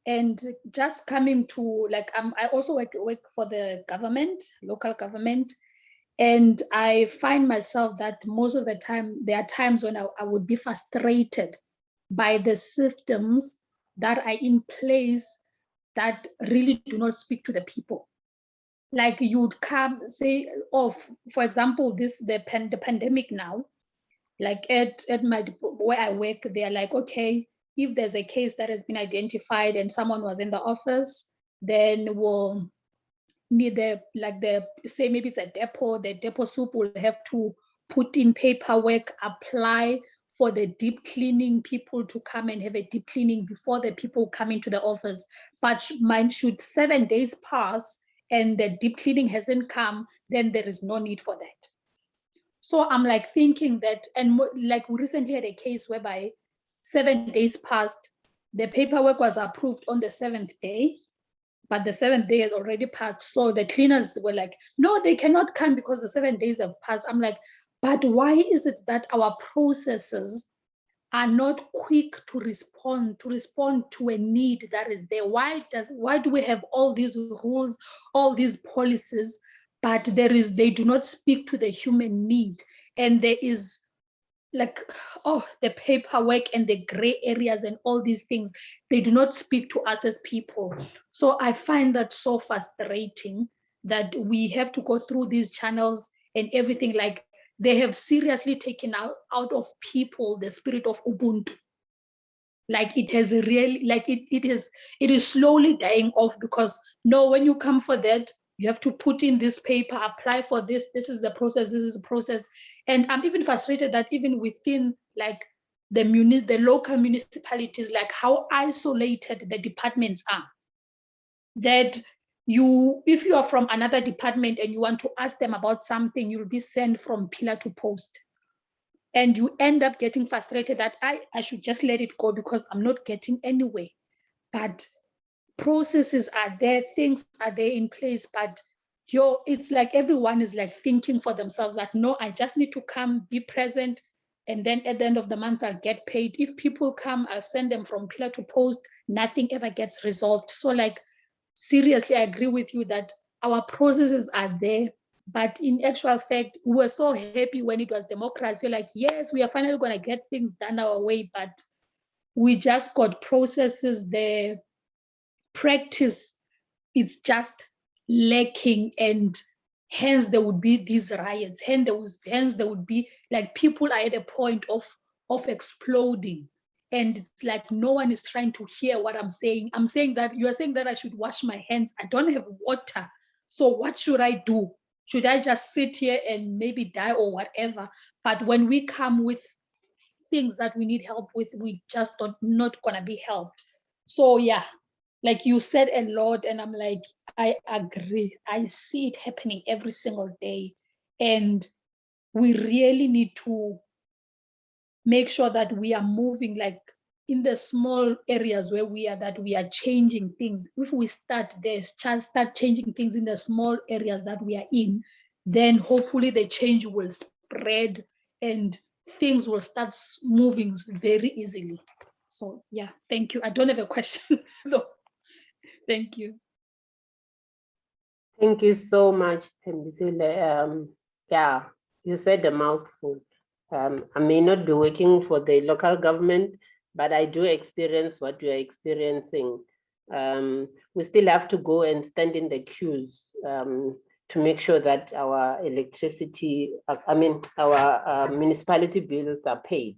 And just coming to, like, I also work for the government, local government, and I find myself that most of the time, there are times when I would be frustrated by the systems that are in place that really do not speak to the people. Like, you'd come, say, for example, the pandemic now, like at where I work, they're like, okay, if there's a case that has been identified and someone was in the office, then we'll need say maybe it's a depot, the depot soup will have to put in paperwork, apply for the deep cleaning people to come and have a deep cleaning before the people come into the office. But should 7 days pass and the deep cleaning hasn't come, then there is no need for that. So I'm like thinking that, and like we recently had a case whereby 7 days passed, the paperwork was approved on the 7th day, but the 7th day has already passed. So the cleaners were like, no, they cannot come because the 7 days have passed. I'm like, but why is it that our processes are not quick to respond to a need that is there? Why do we have all these rules, all these policies, but they do not speak to the human need? And there is like, the paperwork and the gray areas and all these things, they do not speak to us as people. So I find that so frustrating that we have to go through these channels and everything. Like, they have seriously taken out of people the spirit of Ubuntu. Like, it has really, like, it is slowly dying off, because no, when you come for that, you have to put in this paper, apply for this. This is the process. And I'm even frustrated that even within, like, the local municipalities, like how isolated the departments are. That if you are from another department and you want to ask them about something, you'll be sent from pillar to post. And you end up getting frustrated that I should just let it go because I'm not getting anywhere. But processes are there, things are there in place, but it's like everyone is like thinking for themselves that, no, I just need to come, be present, and then at the end of the month I'll get paid. If people come, I'll send them from pillar to post. Nothing ever gets resolved. So, like, seriously, I agree with you that our processes are there, but in actual fact, we were so happy when it was democracy. We're like, yes, we are finally going to get things done our way, but we just got processes there. Practice is just lacking, and hence there would be these riots. Hence there would be, like, people are at a point of exploding. and it's like no one is trying to hear what I'm saying. I'm saying that you are saying that I should wash my hands. I don't have water. So what should I do? Should I just sit here and maybe die or whatever? But when we come with things that we need help with, we just not gonna be helped. So yeah, like you said a lot, and I'm like, I agree. I see it happening every single day. And we really need to make sure that we are moving, like in the small areas where we are, that we are changing things. If we start there, just start changing things in the small areas that we are in, then hopefully the change will spread and things will start moving very easily. So yeah, thank you. I don't have a question though. Thank you. Thank you so much, Thembekile. Yeah, you said a mouthful. I may not be working for the local government, but I do experience what you are experiencing. We still have to go and stand in the queues to make sure that our electricity, our municipality bills are paid,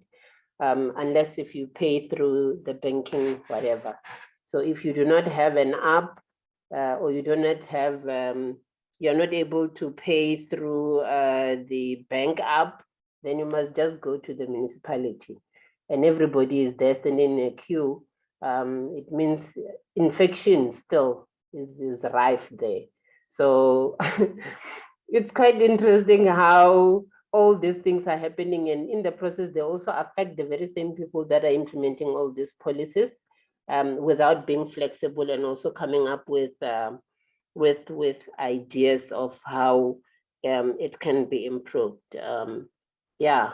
unless if you pay through the banking, whatever. So if you do not have an app, or you do not have, you're not able to pay through the bank app, then you must just go to the municipality. And everybody is there standing in a queue. It means infection still is rife there. So it's quite interesting how all these things are happening, and in the process, they also affect the very same people that are implementing all these policies. Without being flexible and also coming up with ideas of how it can be improved. Yeah.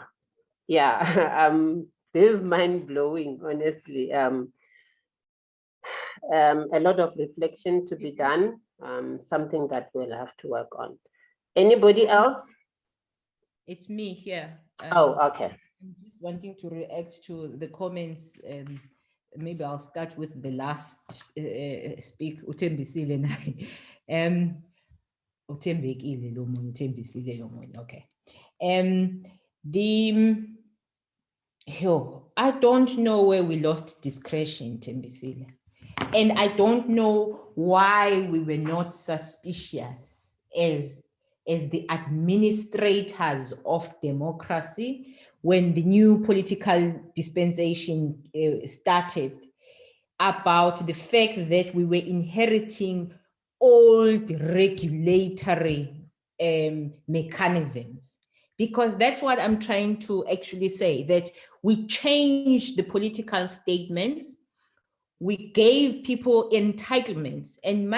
This is mind blowing, honestly. A lot of reflection to be done. Something that we'll have to work on. Anybody else? It's me here. Oh, okay. I'm just wanting to react to the comments. Maybe I'll start with the last speak, Thembekile and I. Thembekile lo munye, Thembekile lo munye. Okay. I don't know where we lost discretion, Thembekile. And I don't know why we were not suspicious as the administrators of democracy when the new political dispensation started, about the fact that we were inheriting old regulatory mechanisms. Because that's what I'm trying to actually say, that we changed the political statements, we gave people entitlements, and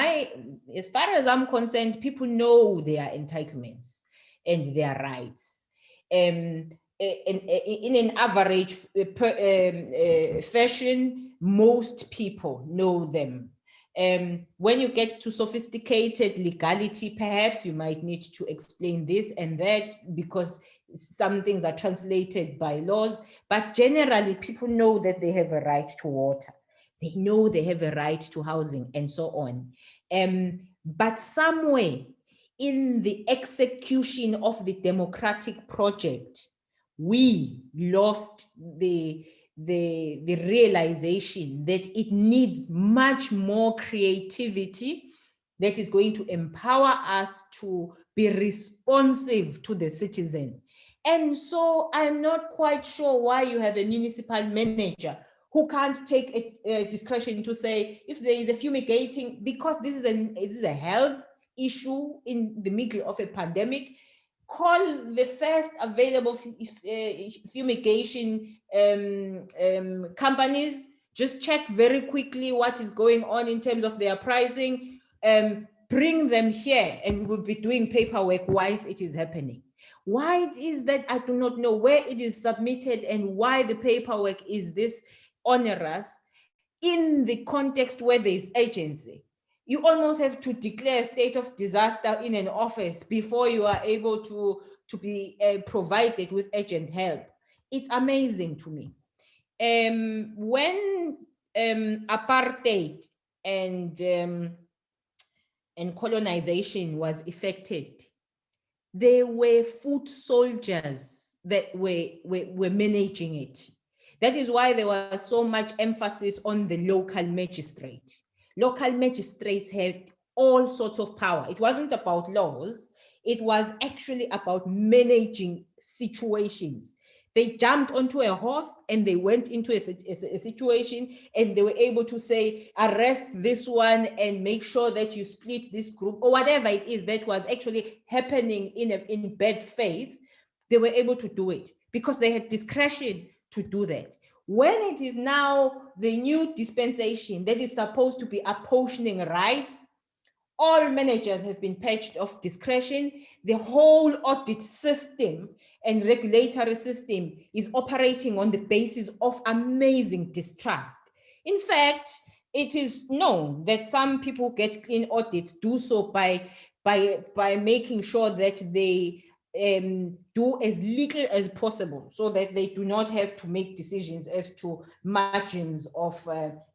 as far as I'm concerned, people know their entitlements and their rights. In an average fashion, most people know them. When you get to sophisticated legality, perhaps you might need to explain this and that, because some things are translated by laws, but generally people know that they have a right to water. They know they have a right to housing and so on. But somewhere in the execution of the democratic project, we lost the realization that it needs much more creativity that is going to empower us to be responsive to the citizen. And so I'm not quite sure why you have a municipal manager who can't take a discretion to say, if there is a fumigating, because this is a health issue in the middle of a pandemic, call the first available fumigation companies, just check very quickly what is going on in terms of their pricing, bring them here, and we'll be doing paperwork whilst it is happening. Why it is that I do not know where it is submitted and why the paperwork is this onerous in the context where there is agency. You almost have to declare a state of disaster in an office before you are able to be provided with urgent help. It's amazing to me. When apartheid and colonization was effected, there were foot soldiers that were managing it. That is why there was so much emphasis on the local magistrate. Local magistrates had all sorts of power. It wasn't about laws. It was actually about managing situations. They jumped onto a horse and they went into a situation, and they were able to say, arrest this one and make sure that you split this group, or whatever it is that was actually happening in bad faith. They were able to do it because they had discretion to do that. When it is now the new dispensation that is supposed to be apportioning rights, all managers have been purged of discretion. The whole audit system and regulatory system is operating on the basis of amazing distrust. In fact, it is known that some people get clean audits, do so by making sure that they do as little as possible so that they do not have to make decisions as to margins of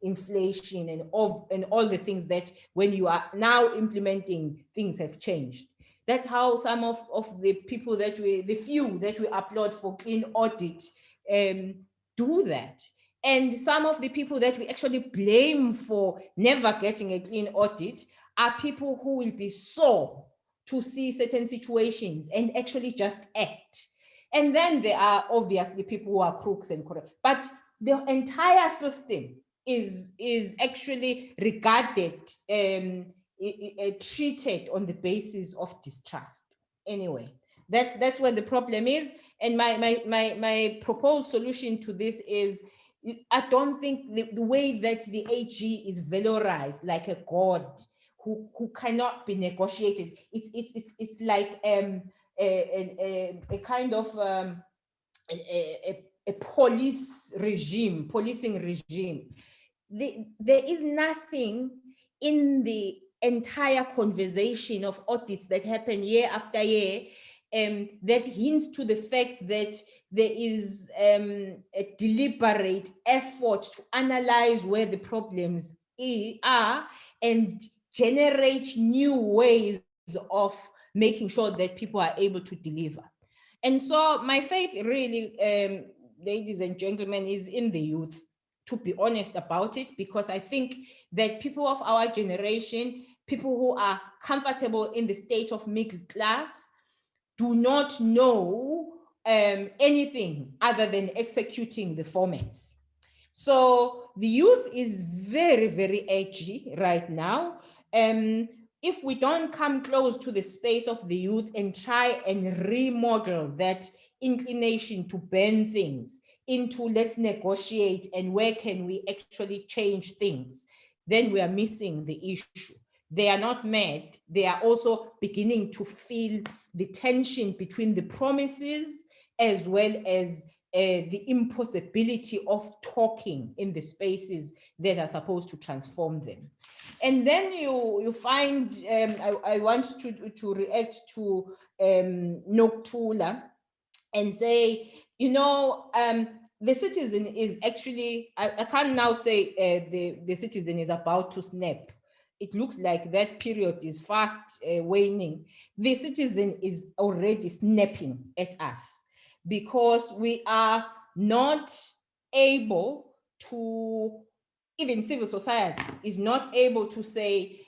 inflation and all the things that when you are now implementing, things have changed. That's how some of the people that the few that we applaud for clean audit do that. And some of the people that we actually blame for never getting a clean audit are people who will be sore to see certain situations and actually just act. And then there are obviously people who are crooks and corrupt, but the entire system is actually regarded, treated on the basis of distrust. Anyway, that's where the problem is. And my proposed solution to this is, I don't think the way that the AG is valorized like a god who cannot be negotiated. It's like a kind of a policing regime. There is nothing in the entire conversation of audits that happen year after year that hints to the fact that there is a deliberate effort to analyze where the problems are and generate new ways of making sure that people are able to deliver. And so my faith really, ladies and gentlemen, is in the youth, to be honest about it, because I think that people of our generation, people who are comfortable in the state of middle class, do not know anything other than executing the formats. So the youth is very, very edgy right now. If we don't come close to the space of the youth and try and remodel that inclination to burn things into let's negotiate and where can we actually change things, then we are missing the issue. They are not mad. They are also beginning to feel the tension between the promises as well as the impossibility of talking in the spaces that are supposed to transform them. And then you find, I want to react to Noktula and say, you know, the citizen is actually, I can't now say the citizen is about to snap. It looks like that period is fast waning. The citizen is already snapping at us because we are not able to, even civil society is not able to say,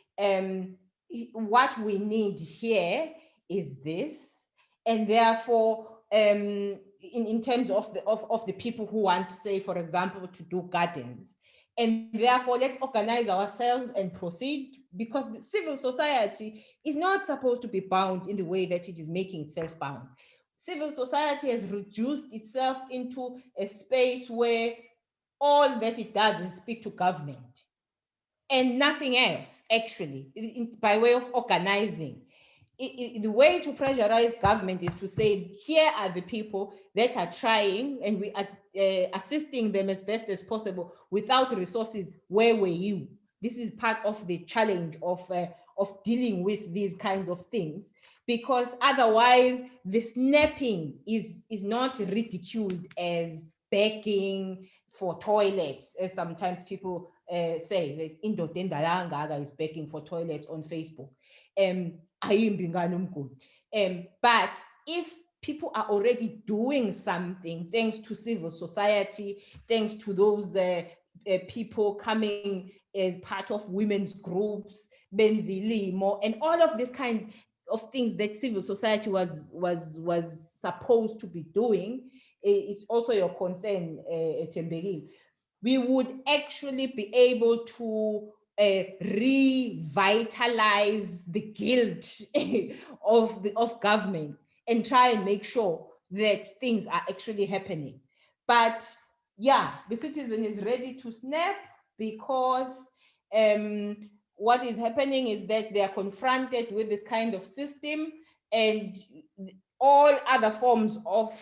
what we need here is this, and therefore, in terms of the people who want to say, for example, to do gardens, and therefore let's organize ourselves and proceed, because the civil society is not supposed to be bound in the way that it is making itself bound. Civil society has reduced itself into a space where all that it does is speak to government and nothing else, actually, by way of organizing. The way to pressurize government is to say, here are the people that are trying and we are assisting them as best as possible without resources. Where were you? This is part of the challenge of dealing with these kinds of things, because otherwise the snapping is not ridiculed as begging for toilets, as sometimes people say, that indoda endala is begging for toilets on Facebook. But if people are already doing something thanks to civil society, thanks to those people coming as part of women's groups, Benzilimo, and all of this kind of things that civil society was supposed to be doing. It's also your concern, Thembekile. We would actually be able to revitalize the guilt of government and try and make sure that things are actually happening. But yeah, the citizen is ready to snap because what is happening is that they are confronted with this kind of system, and all other forms of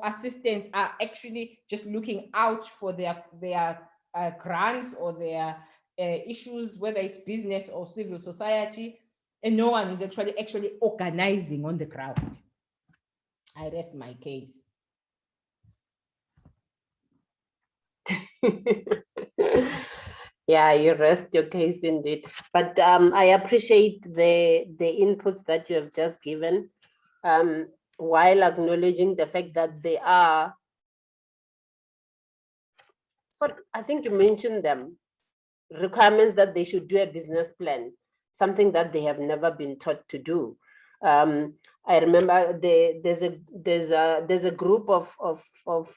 assistance are actually just looking out for their grants or their issues, whether it's business or civil society, and no one is actually organizing on the ground. I rest my case. Yeah, you rest your case indeed. But I appreciate the inputs that you have just given, while acknowledging the fact that they are, but I think you mentioned them, requirements that they should do a business plan, something that they have never been taught to do. I remember there's a group of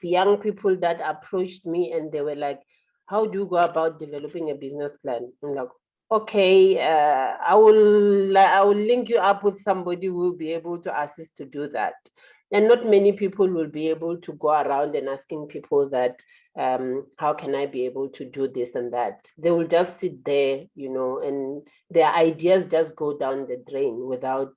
young people that approached me, and they were like, how do you go about developing a business plan? I'm like, okay, I will link you up with somebody who will be able to assist to do that. And not many people will be able to go around and asking people that, how can I be able to do this and that? They will just sit there, you know, and their ideas just go down the drain without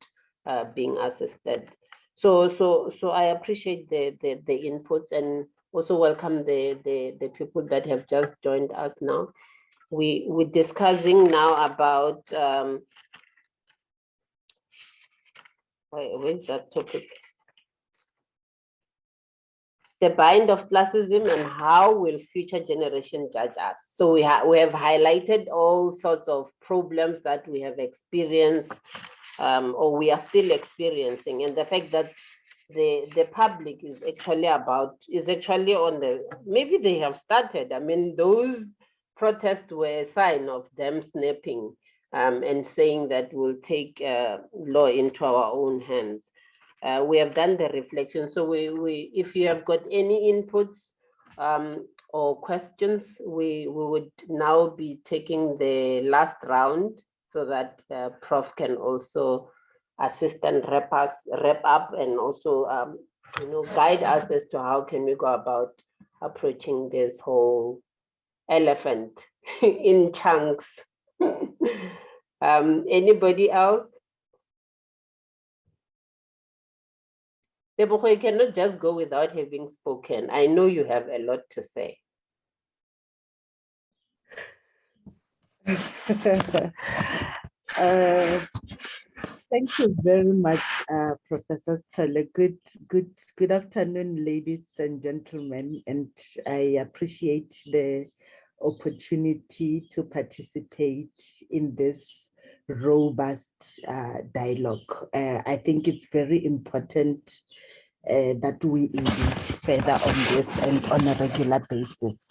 being assisted. So I appreciate the inputs, and also welcome the people that have just joined us now. We're discussing now about where's that topic? The bind of classism and how will future generation judge us. So we have highlighted all sorts of problems that we have experienced, or we are still experiencing, and the fact that the public is actually on the, maybe they have started. I mean, those protests were a sign of them snapping and saying that we'll take law into our own hands. We have done the reflection. So if you have got any inputs or questions, we would now be taking the last round so that Prof can also assist and wrap up, and also guide us as to how can we go about approaching this whole elephant in chunks. Anybody else? You cannot just go without having spoken. I know you have a lot to say. Thank you very much, Professor Sithole. Good afternoon, ladies and gentlemen, and I appreciate the opportunity to participate in this robust dialogue. I think it's very important that we engage further on this and on a regular basis.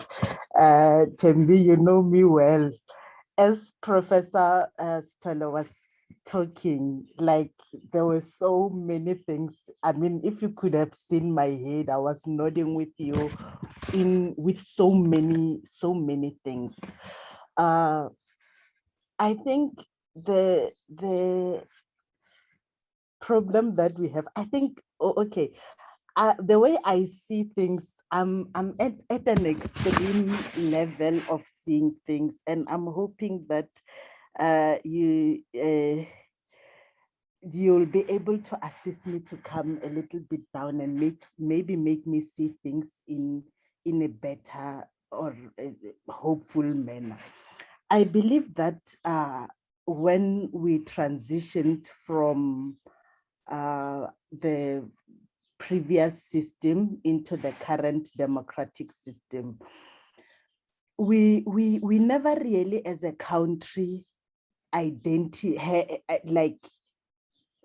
Thembi, you know me well. As Professor Sithole was talking, like there were so many things. I mean, if you could have seen my head, I was nodding with you with so many things. I think the problem that we have, I think, okay, the way I see things, I'm at an extreme level of seeing things, and I'm hoping that you'll be able to assist me to come a little bit down and maybe make me see things in a better or hopeful manner. I believe that when we transitioned from the previous system into the current democratic system, we never really as a country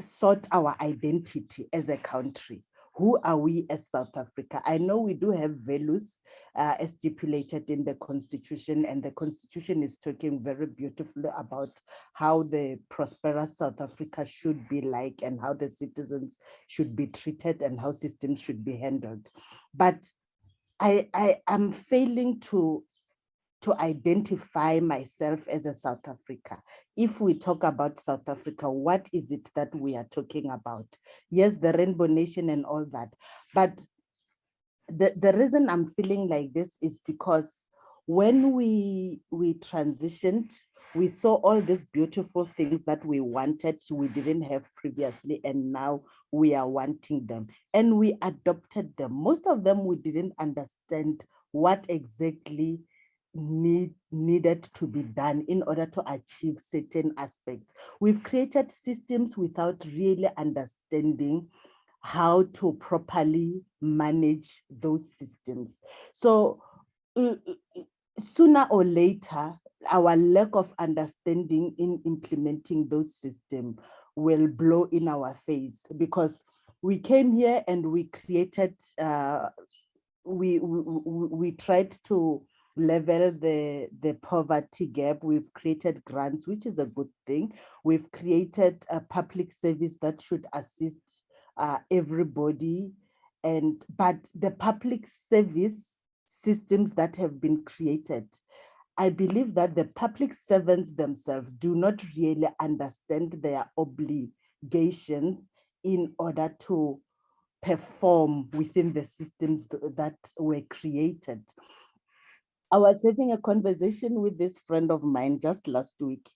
sought our identity as a country. who are we as South Africa? I know we do have values as stipulated in the Constitution, and the Constitution is talking very beautifully about how the prosperous South Africa should be like, and how the citizens should be treated, and how systems should be handled. But I am failing to identify myself as a South Africa. If we talk about South Africa, what is it that we are talking about? Yes, the Rainbow Nation and all that, but the reason I'm feeling like this is because when we transitioned, we saw all these beautiful things that we wanted, we didn't have previously, and now we are wanting them, and we adopted them. Most of them, we didn't understand what exactly needed to be done in order to achieve certain aspects. We've created systems without really understanding how to properly manage those systems. So sooner or later, our lack of understanding in implementing those systems will blow in our face, because we came here and we created, we tried to level the poverty gap. We've created grants, which is a good thing. We've created a public service that should assist everybody, but the public service systems that have been created, I believe that the public servants themselves do not really understand their obligation in order to perform within the systems that were created. I was having a conversation with this friend of mine just last week,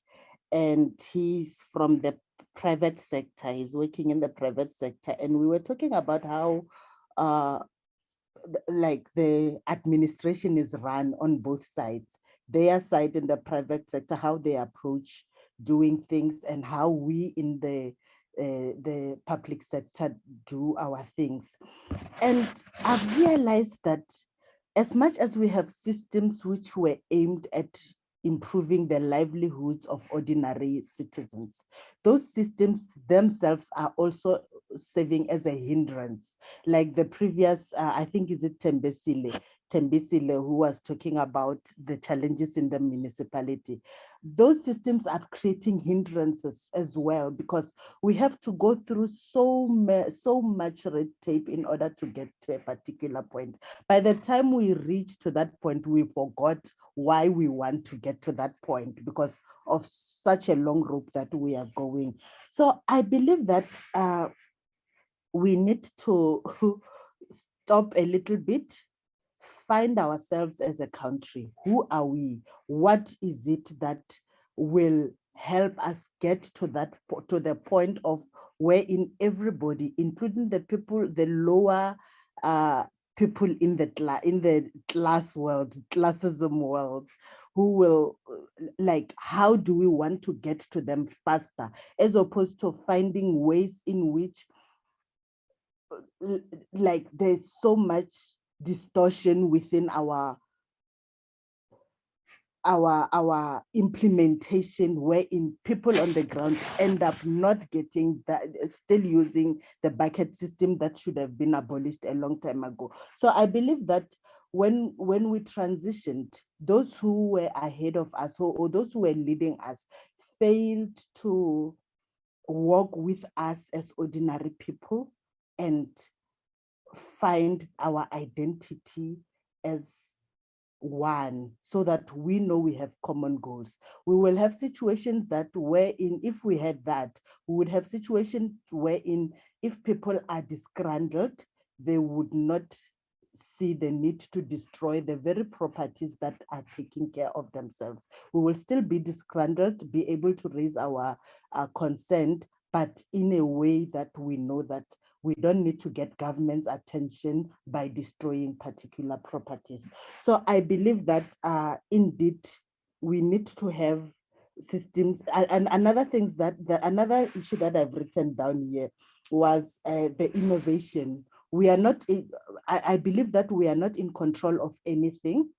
and he's from the private sector. He's working in the private sector, and we were talking about how like the administration is run on both sides. Their side in the private sector, how they approach doing things, and how we in the public sector do our things. And I've realized that as much as we have systems which were aimed at improving the livelihoods of ordinary citizens, those systems themselves are also serving as a hindrance. Like the previous, I think is it Thembekile, who was talking about the challenges in the municipality. Those systems are creating hindrances as well, because we have to go through so much red tape in order to get to a particular point. By the time we reach to that point, we forgot why we want to get to that point, because of such a long rope that we are going. So I believe that we need to stop a little bit, find ourselves as a country. Who are we? What is it that will help us get to the point of wherein everybody, including the people, the lower people in the class world, classism world, who will, like, how do we want to get to them faster, as opposed to finding ways in which, like, there's so much distortion within our implementation, wherein people on the ground end up not getting that, still using the bucket system that should have been abolished a long time ago. So I believe that when we transitioned, those who were ahead of us, or those who were leading us, failed to work with us as ordinary people and find our identity as one, so that we know we have common goals. We will have situations that wherein, if we had that, we would have situations wherein if people are disgruntled, they would not see the need to destroy the very properties that are taking care of themselves. We will still be disgruntled, be able to raise our consent, but in a way that we know that we don't need to get government's attention by destroying particular properties. So I believe that indeed we need to have systems. And another issue that I've written down here was the innovation. We are not, I believe that we are not in control of anything.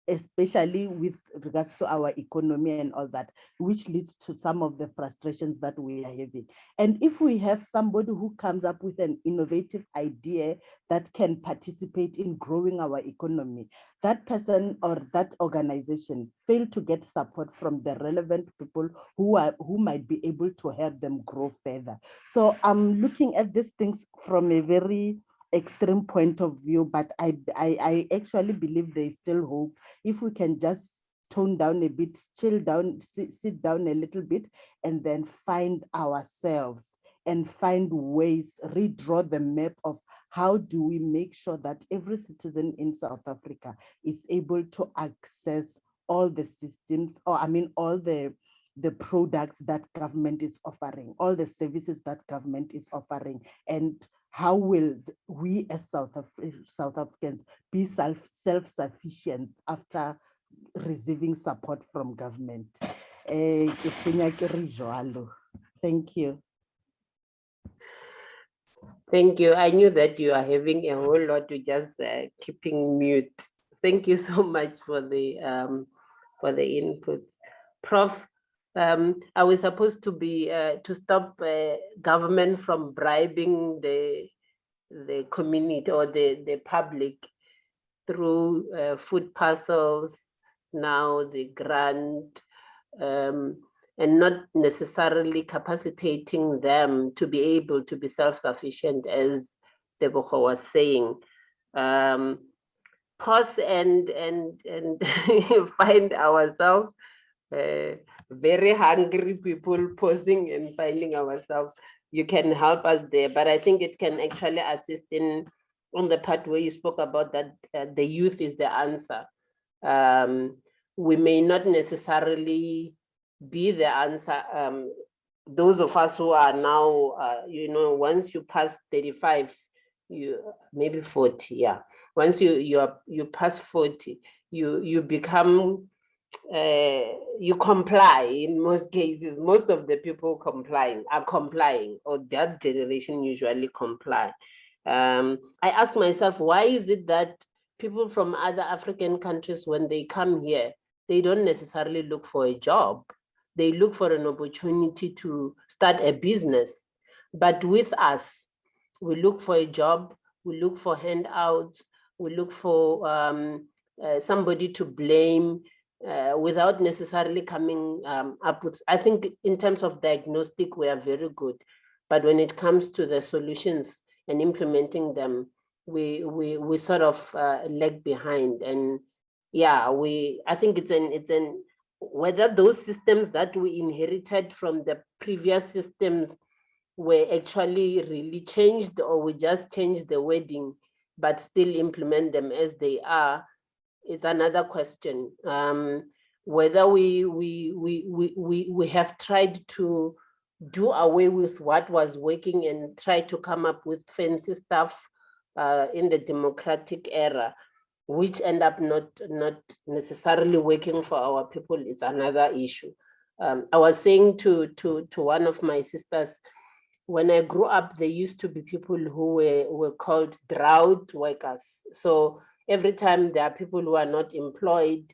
especially with regards to our economy and all that, which leads to some of the frustrations that we are having. And if we have somebody who comes up with an innovative idea that can participate in growing our economy, that person or that organization fail to get support from the relevant people who might be able to help them grow further. So I'm looking at these things from a very extreme point of view, but I actually believe there is still hope if we can just tone down a bit, chill down, sit down a little bit, and then find ourselves and find ways, redraw the map of how do we make sure that every citizen in South Africa is able to access all the systems, or I mean all the products that government is offering, all the services that government is offering, and how will we as South Africans be self-sufficient after receiving support from government? Thank you. Thank you. I knew that you are having a whole lot to just keeping mute. Thank you so much for the inputs. Prof, are we supposed to be to stop government from bribing the community or the public through food parcels, now the grant, and not necessarily capacitating them to be able to be self-sufficient, as Thembekile was saying. Pause and find ourselves very hungry people pausing and finding ourselves. You can help us there, but I think it can actually assist on the part where you spoke about that the youth is the answer. We may not necessarily be the answer. Those of us who are now, once you pass 35, maybe 40, yeah. Once you pass 40, you become, you comply in most cases. Most of the people are complying, or that generation usually comply. I ask myself, why is it that people from other African countries, when they come here, they don't necessarily look for a job? They look for an opportunity to start a business. But with us, we look for a job, we look for handouts, we look for somebody to blame without necessarily coming up with, I think in terms of diagnostic, we are very good. But when it comes to the solutions and implementing them, we sort of lag behind. And yeah, I think it's an whether those systems that we inherited from the previous systems were actually really changed, or we just changed the wording but still implement them as they are, is another question. Whether we have tried to do away with what was working and try to come up with fancy stuff in the democratic era, which end up not necessarily working for our people, is another issue. I was saying to one of my sisters, when I grew up, there used to be people who were called drought workers. So every time there are people who are not employed,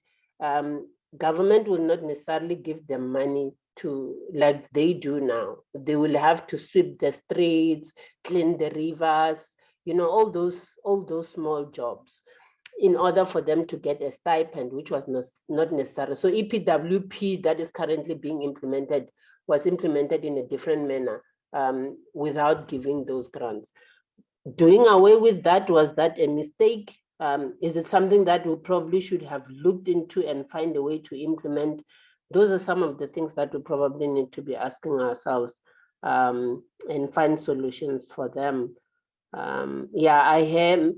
government will not necessarily give them money to, like they do now. They will have to sweep the streets, clean the rivers, all those small jobs, in order for them to get a stipend, which was not necessary. So EPWP that is currently being implemented was implemented in a different manner, without giving those grants. Doing away with that, was that a mistake? Is it something that we probably should have looked into and find a way to implement? Those are some of the things that we probably need to be asking ourselves, and find solutions for them. Yeah, I hear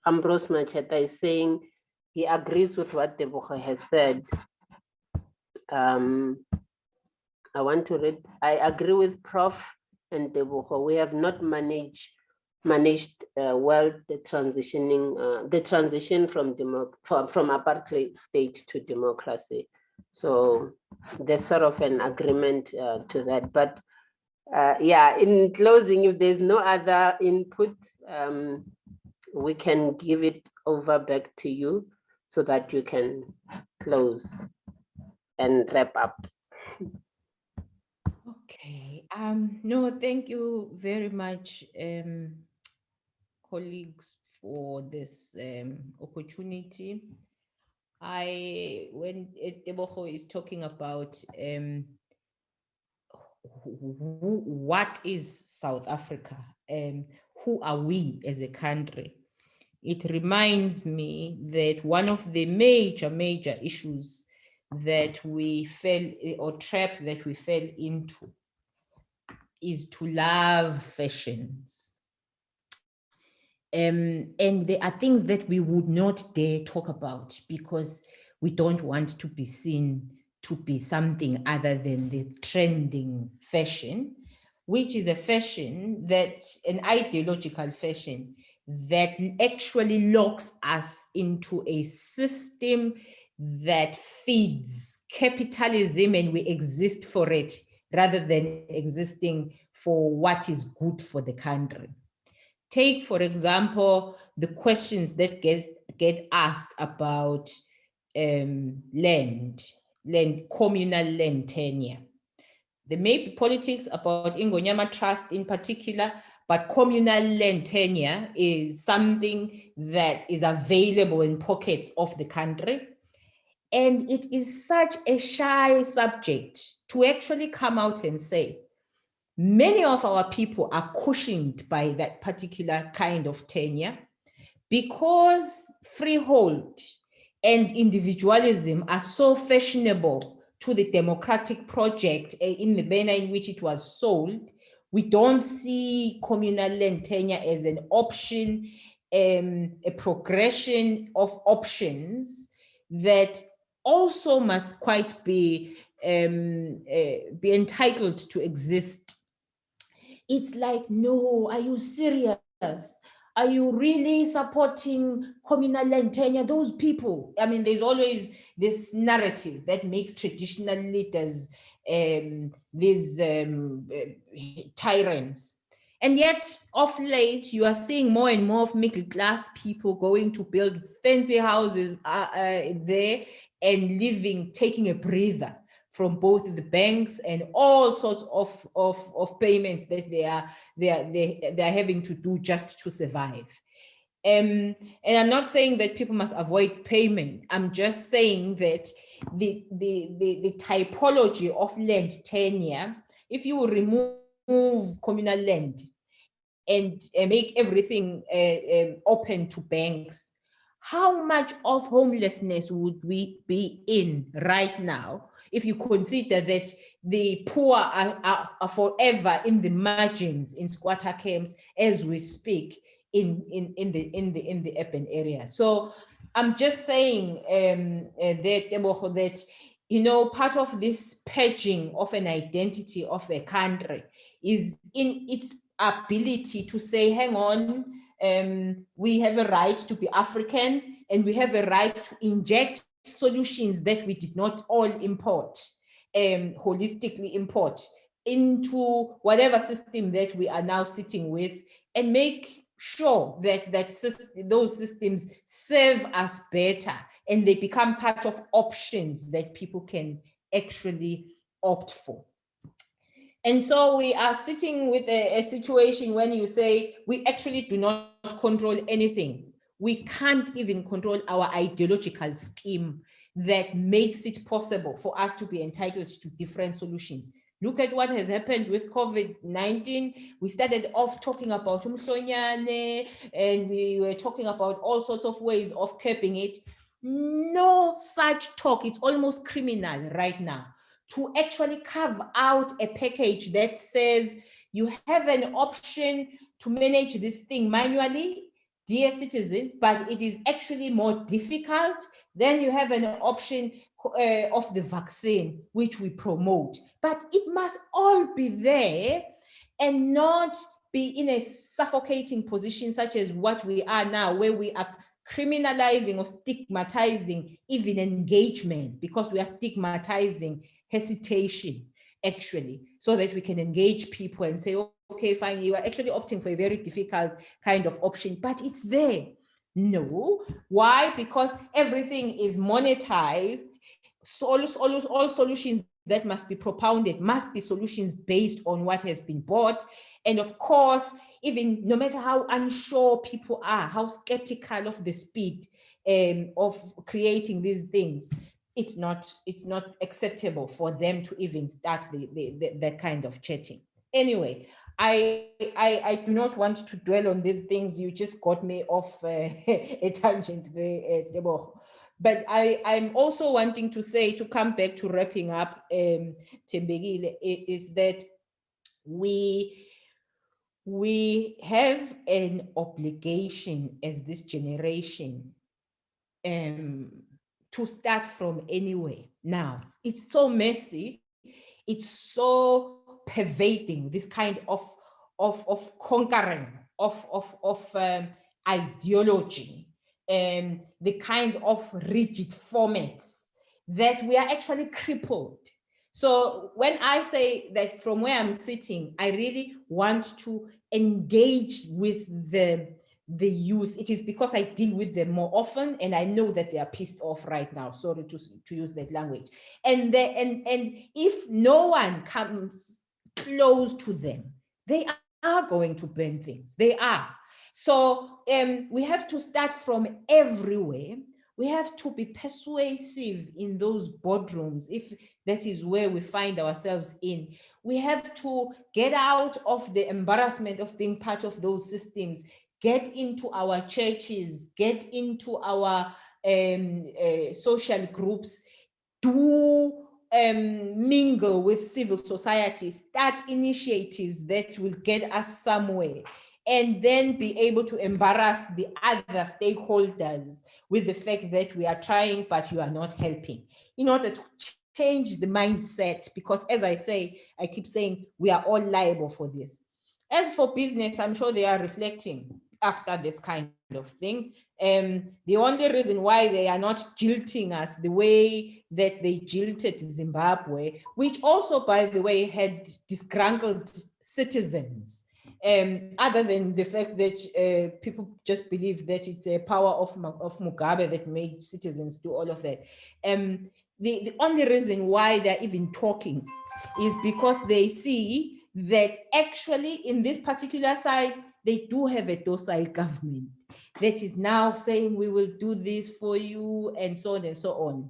Ambrose Macheta is saying he agrees with what Thembekile has said. I want to read. I agree with Prof and Thembekile. We have not managed well the transition from apartheid state to democracy. So there's sort of an agreement to that. But yeah, in closing, if there's no other input, we can give it over back to you. so that you can close and wrap up. Okay. No, thank you very much, colleagues, for this opportunity. When Tebogo is talking about what is South Africa and who are we as a country, it reminds me that one of the major issues that we fell, or trap that we fell into, is to love fashions. And there are things that we would not dare talk about because we don't want to be seen to be something other than the trending fashion, which is a fashion that, an ideological fashion that actually locks us into a system that feeds capitalism, and we exist for it rather than existing for what is good for the country. Take, for example, the questions that get asked about land, communal land tenure. There may be politics about Ingonyama Trust in particular, but communal land tenure is something that is available in pockets of the country. And it is such a shy subject to actually come out and say, many of our people are cushioned by that particular kind of tenure because freehold and individualism are so fashionable to the democratic project in the manner in which it was sold. We don't see communal land tenure as an option, a progression of options that also must quite be entitled to exist. It's like, no, are you serious? Are you really supporting communal land tenure? Those people, I mean, there's always this narrative that makes traditional leaders these tyrants. And yet, of late, you are seeing more and more of middle-class people going to build fancy houses there and living, taking a breather from both the banks and all sorts of payments that they are having to do just to survive. And I'm not saying that people must avoid payment. I'm just saying that the typology of land tenure, if you will remove communal land and make everything open to banks, how much of homelessness would we be in right now if you consider that the poor are forever in the margins, in squatter camps as we speak in the urban area? So I'm just saying that, you know, part of this purging of an identity of a country is in its ability to say, hang on, we have a right to be African, and we have a right to inject solutions that we did not all import, holistically import into whatever system that we are now sitting with, and make sure that those systems serve us better and they become part of options that people can actually opt for. And so we are sitting with a situation when you say we actually do not control anything. We can't even control our ideological scheme that makes it possible for us to be entitled to different solutions. Look at what has happened with COVID-19. We started off talking about umhlonyane, and we were talking about all sorts of ways of curbing it. No such talk. It's almost criminal right now to actually carve out a package that says you have an option to manage this thing manually, dear citizen, but it is actually more difficult. Then you have an option of the vaccine, which we promote, but it must all be there and not be in a suffocating position such as what we are now, where we are criminalizing or stigmatizing even engagement, because we are stigmatizing hesitation, actually, so that we can engage people and say, okay, fine, you are actually opting for a very difficult kind of option, but it's there. No. Why? Because everything is monetized. So all solutions that must be propounded must be solutions based on what has been bought. And of course, even no matter how unsure people are, how skeptical of the speed of creating these things, it's not acceptable for them to even start that kind of chatting. Anyway, I do not want to dwell on these things. You just got me off a tangent there, Debo. But I'm also wanting to say, to come back to wrapping up, Thembekile, is that we have an obligation as this generation to start from anywhere. Now, it's so messy, it's so pervading, this kind of conquering of ideology, the kinds of rigid formats, that we are actually crippled. So when I say that from where I'm sitting, I really want to engage with the youth, it is because I deal with them more often, and I know that they are pissed off right now. Sorry to use that language. And if no one comes close to them, they are going to burn things. They are. So we have to start from everywhere. We have to be persuasive in those boardrooms, if that is where we find ourselves in. We have to get out of the embarrassment of being part of those systems, get into our churches, get into our social groups, do mingle with civil society, start initiatives that will get us somewhere, and then be able to embarrass the other stakeholders with the fact that we are trying, but you are not helping, in order to change the mindset. Because as I keep saying, we are all liable for this. As for business, I'm sure they are reflecting after this kind of thing. The only reason why they are not jilting us the way that they jilted Zimbabwe, which also, by the way, had disgruntled citizens, other than the fact that people just believe that it's a power of Mugabe that made citizens do all of that. The only reason why they're even talking is because they see that actually in this particular side, they do have a docile government that is now saying, we will do this for you, and so on and so on.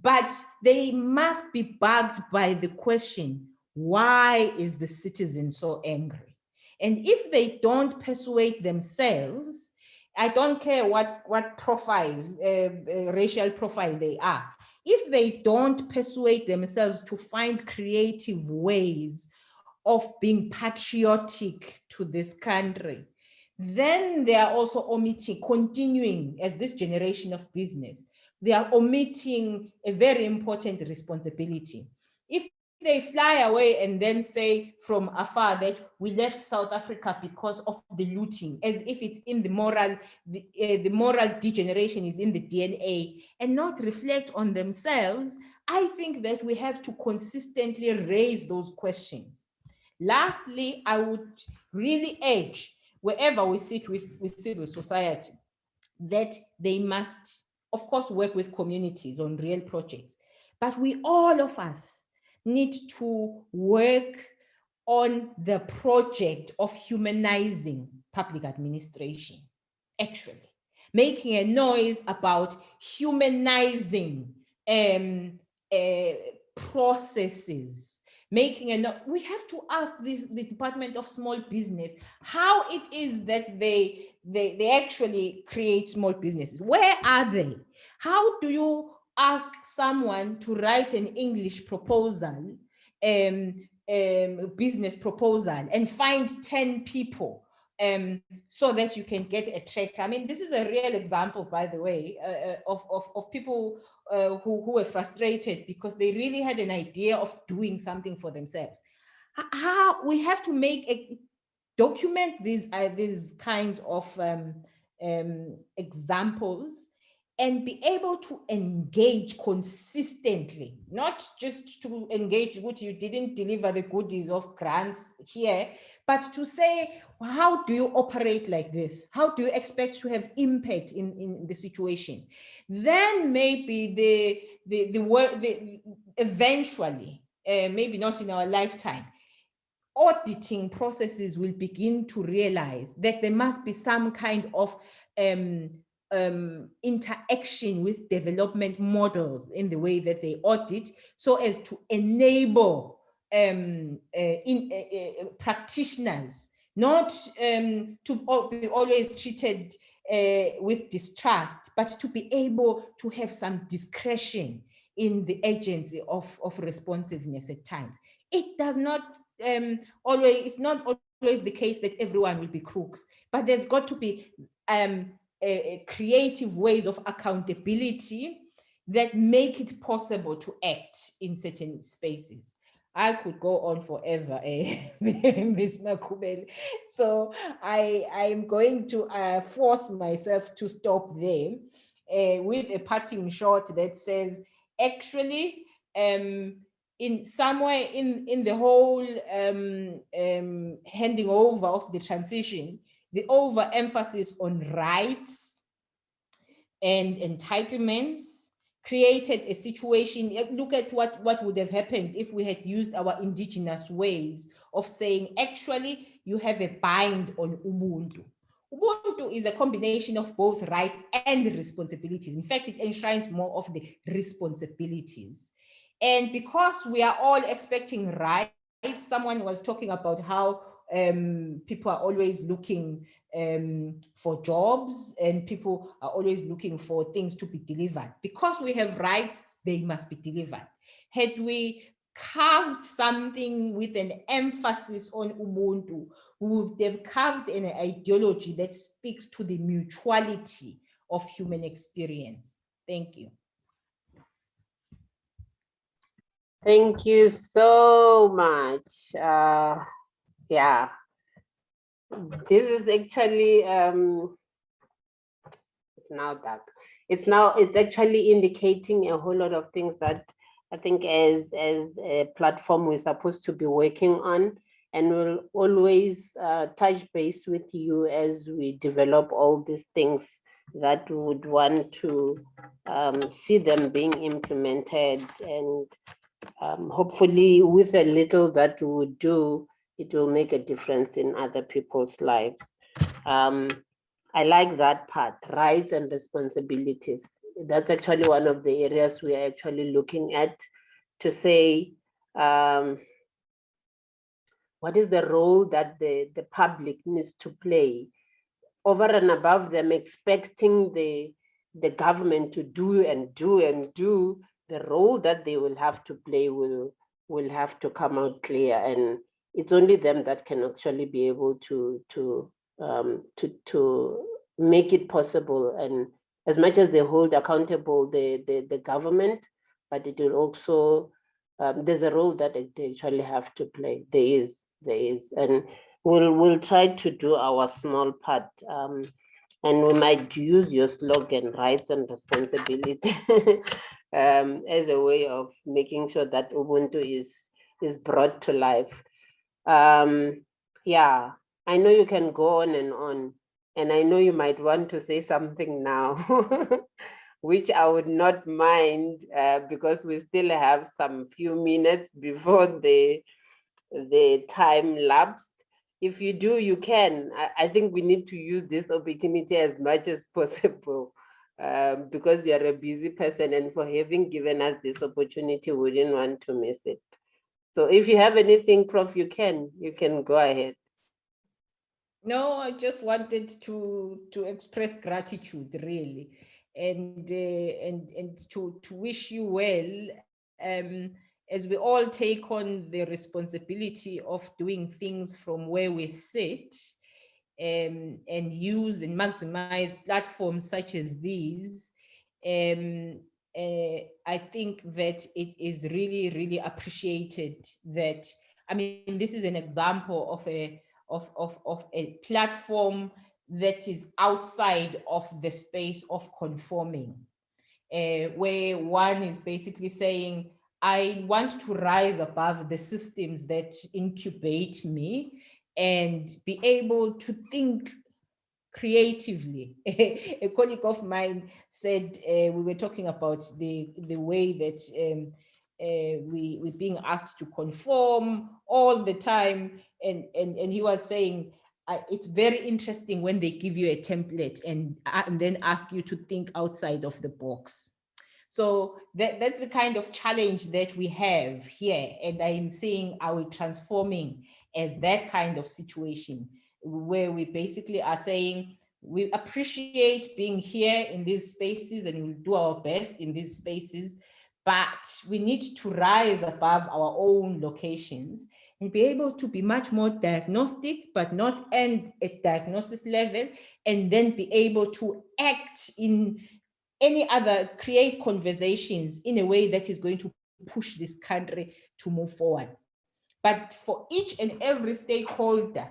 But they must be bugged by the question, why is the citizen so angry? And if they don't persuade themselves, I don't care what profile, racial profile they are, if they don't persuade themselves to find creative ways of being patriotic to this country, then they are also omitting, continuing as this generation of business, they are omitting a very important responsibility. If they fly away and then say from afar that we left South Africa because of the looting, as if it's in the moral degeneration is in the DNA, and not reflect on themselves, I think that we have to consistently raise those questions. Lastly, I would really urge, wherever we sit with civil society, that they must, of course, work with communities on real projects, but we, all of us, need to work on the project of humanizing public administration, actually making a noise about humanizing processes, we have to ask the Department of Small Business how it is that they actually create small businesses. Where are they? How do you ask someone to write an English proposal, business proposal, and find 10 people so that you can get a tractor? I mean, this is a real example, by the way, of people who were frustrated because they really had an idea of doing something for themselves. How we have to document these kinds of examples, and be able to engage consistently, not just to engage what you didn't deliver the goodies of grants here, But to say, how do you operate like this? How do you expect to have impact in the situation? Then maybe eventually, maybe not in our lifetime, auditing processes will begin to realize that there must be some kind of interaction with development models in the way that they audit, so as to enable practitioners not to be always treated with distrust, but to be able to have some discretion in the agency of responsiveness at times. It does not it's not always the case that everyone will be crooks, but there's got to be creative ways of accountability that make it possible to act in certain spaces. I could go on forever, Ms. Makhubele. So I'm going to force myself to stop there with a parting shot that says, actually, in somewhere in the whole handing over of the transition, the overemphasis on rights and entitlements created a situation. Look at what would have happened if we had used our indigenous ways of saying, actually, you have a bind on Ubuntu. Ubuntu is a combination of both rights and responsibilities. In fact, it enshrines more of the responsibilities. And because we are all expecting rights, someone was talking about how people are always looking for jobs, and people are always looking for things to be delivered. Because we have rights, they must be delivered. Had we carved something with an emphasis on Ubuntu, we would have carved an ideology that speaks to the mutuality of human experience. Thank you. Thank you so much. Yeah, this is actually it's now dark. It's actually indicating a whole lot of things that I think as a platform we're supposed to be working on, and we'll always touch base with you as we develop all these things that we would want to see them being implemented, and hopefully with a little that we would do, it will make a difference in other people's lives. I like that part, rights and responsibilities. That's actually one of the areas we are actually looking at to say, what is the role that the public needs to play over and above them expecting the government to do and do and do. The role that they will have to play will have to come out clear, and it's only them that can actually be able to make it possible. And as much as they hold accountable the government, but it will also there's a role that they actually have to play. There is, and we'll try to do our small part. And we might use your slogan, rights and responsibility, as a way of making sure that Ubuntu is brought to life. Yeah, I know you can go on, and I know you might want to say something now, which I would not mind, because we still have some few minutes before the time lapsed. If you do, you can. I think we need to use this opportunity as much as possible, because you're a busy person, and for having given us this opportunity, we didn't want to miss it. So if you have anything, Prof, you can go ahead. No, I just wanted to express gratitude, really, and to wish you well, as we all take on the responsibility of doing things from where we sit, and use and maximize platforms such as these. I think that it is really, really appreciated that, I mean, this is an example of a platform that is outside of the space of conforming, where one is basically saying, I want to rise above the systems that incubate me, and be able to think creatively. A colleague of mine said, we were talking about the way that we're being asked to conform all the time, and he was saying, it's very interesting when they give you a template and then ask you to think outside of the box. So that's the kind of challenge that we have here. And I'm saying, are we transforming as that kind of situation, where we basically are saying, we appreciate being here in these spaces and we'll do our best in these spaces, but we need to rise above our own locations and be able to be much more diagnostic, but not end at diagnosis level, and then be able to act in any other, create conversations in a way that is going to push this country to move forward. But for each and every stakeholder,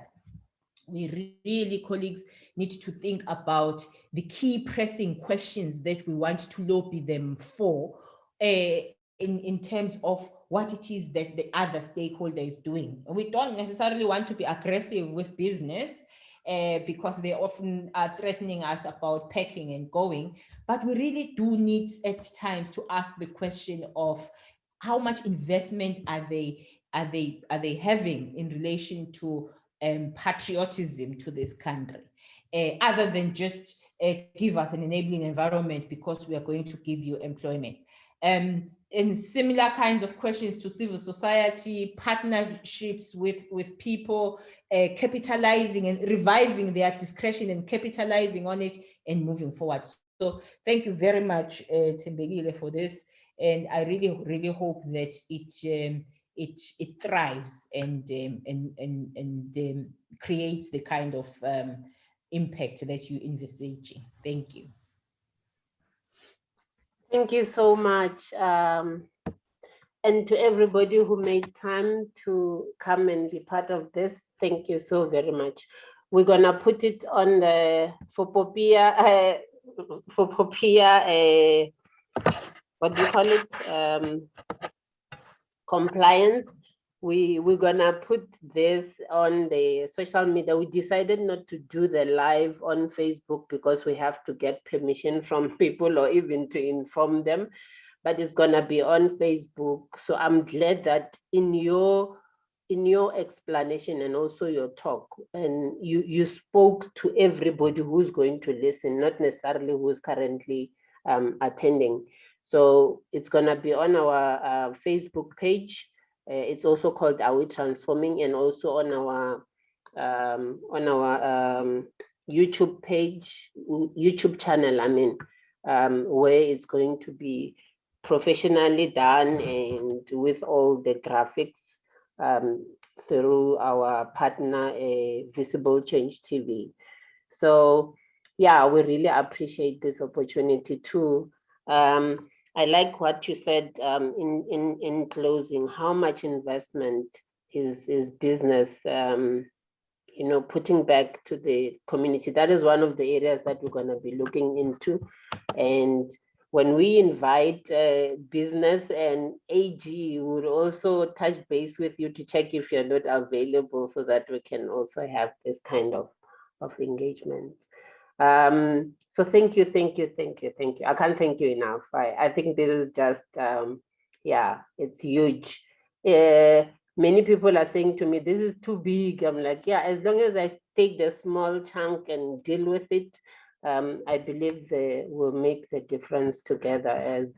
we really, colleagues, need to think about the key pressing questions that we want to lobby them for, in terms of what it is that the other stakeholder is doing. And we don't necessarily want to be aggressive with business, because they often are threatening us about packing and going, but we really do need at times to ask the question of how much investment are they having in relation to patriotism to this country, other than just give us an enabling environment because we are going to give you employment. And similar kinds of questions to civil society, partnerships with people, capitalizing and reviving their discretion and capitalizing on it and moving forward. So thank you very much, Thembekile, for this. And I really, really hope that it thrives and creates the kind of impact that you envisaging. Thank you. Thank you so much. And to everybody who made time to come and be part of this, thank you so very much. We're gonna put it on the, for Popia, what do you call it? Compliance. We're gonna put this on the social media. We decided not to do the live on Facebook because we have to get permission from people or even to inform them, but it's gonna be on Facebook. So I'm glad that in your explanation and also your talk, and you spoke to everybody who's going to listen, not necessarily who's currently attending. So it's gonna be on our Facebook page. It's also called Are We Transforming, and also on our YouTube page, YouTube channel, I mean, where it's going to be professionally done and with all the graphics through our partner, Visible Change TV. So yeah, we really appreciate this opportunity too. I like what you said in closing, how much investment is business, putting back to the community. That is one of the areas that we're going to be looking into. And when we invite business and AG, we'll also touch base with you to check if you're not available so that we can also have this kind of engagement. So thank you. I can't thank you enough. I think this is just, yeah, it's huge. Many people are saying to me, this is too big. I'm like, yeah, as long as I take the small chunk and deal with it, I believe we'll make the difference together as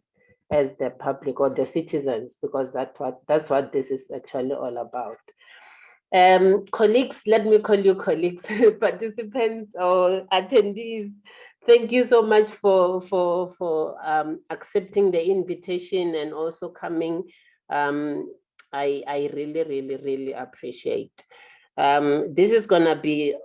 the public or the citizens, because that's what this is actually all about. Colleagues, let me call you colleagues, participants or attendees, thank you so much for accepting the invitation and also coming. I really appreciate. This is gonna be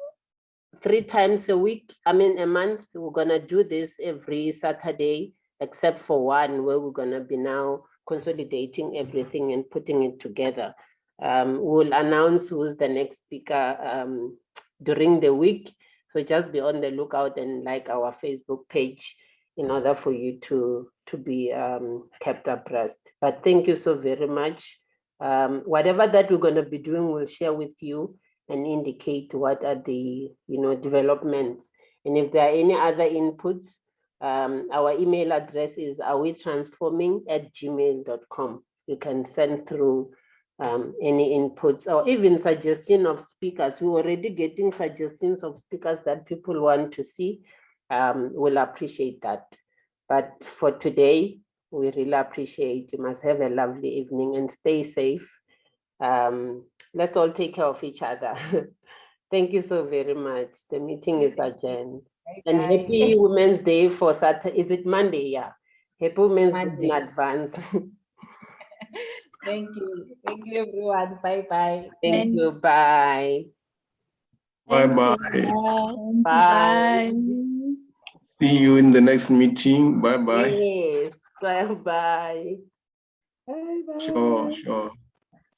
3 times a week, a month. We're gonna do this every Saturday, except for one where we're gonna be now consolidating everything and putting it together. We'll announce who's the next speaker during the week. So just be on the lookout and like our Facebook page in order for you to be kept abreast. But thank you so very much. Whatever that we're going to be doing, we'll share with you. and indicate what are the developments. And if there are any other inputs, our email address is arewetransforming@gmail.com. You can send through any inputs or even suggestion of speakers. We're already getting suggestions of speakers that people want to see. We'll appreciate that. But for today, we really appreciate. You must have a lovely evening and stay safe. Let's all take care of each other. Thank you so very much. The meeting is adjourned. And happy Women's Day for Saturday. Is it Monday? Yeah. Happy Women's Day in advance. Thank you. Thank you, everyone. Bye-bye. Thank you. Bye. Bye-bye. Bye. See you in the next meeting. Bye-bye. Yes. Bye-bye. Bye-bye. Sure.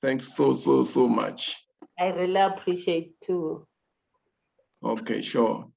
Thanks so much. I really appreciate too. Okay, sure.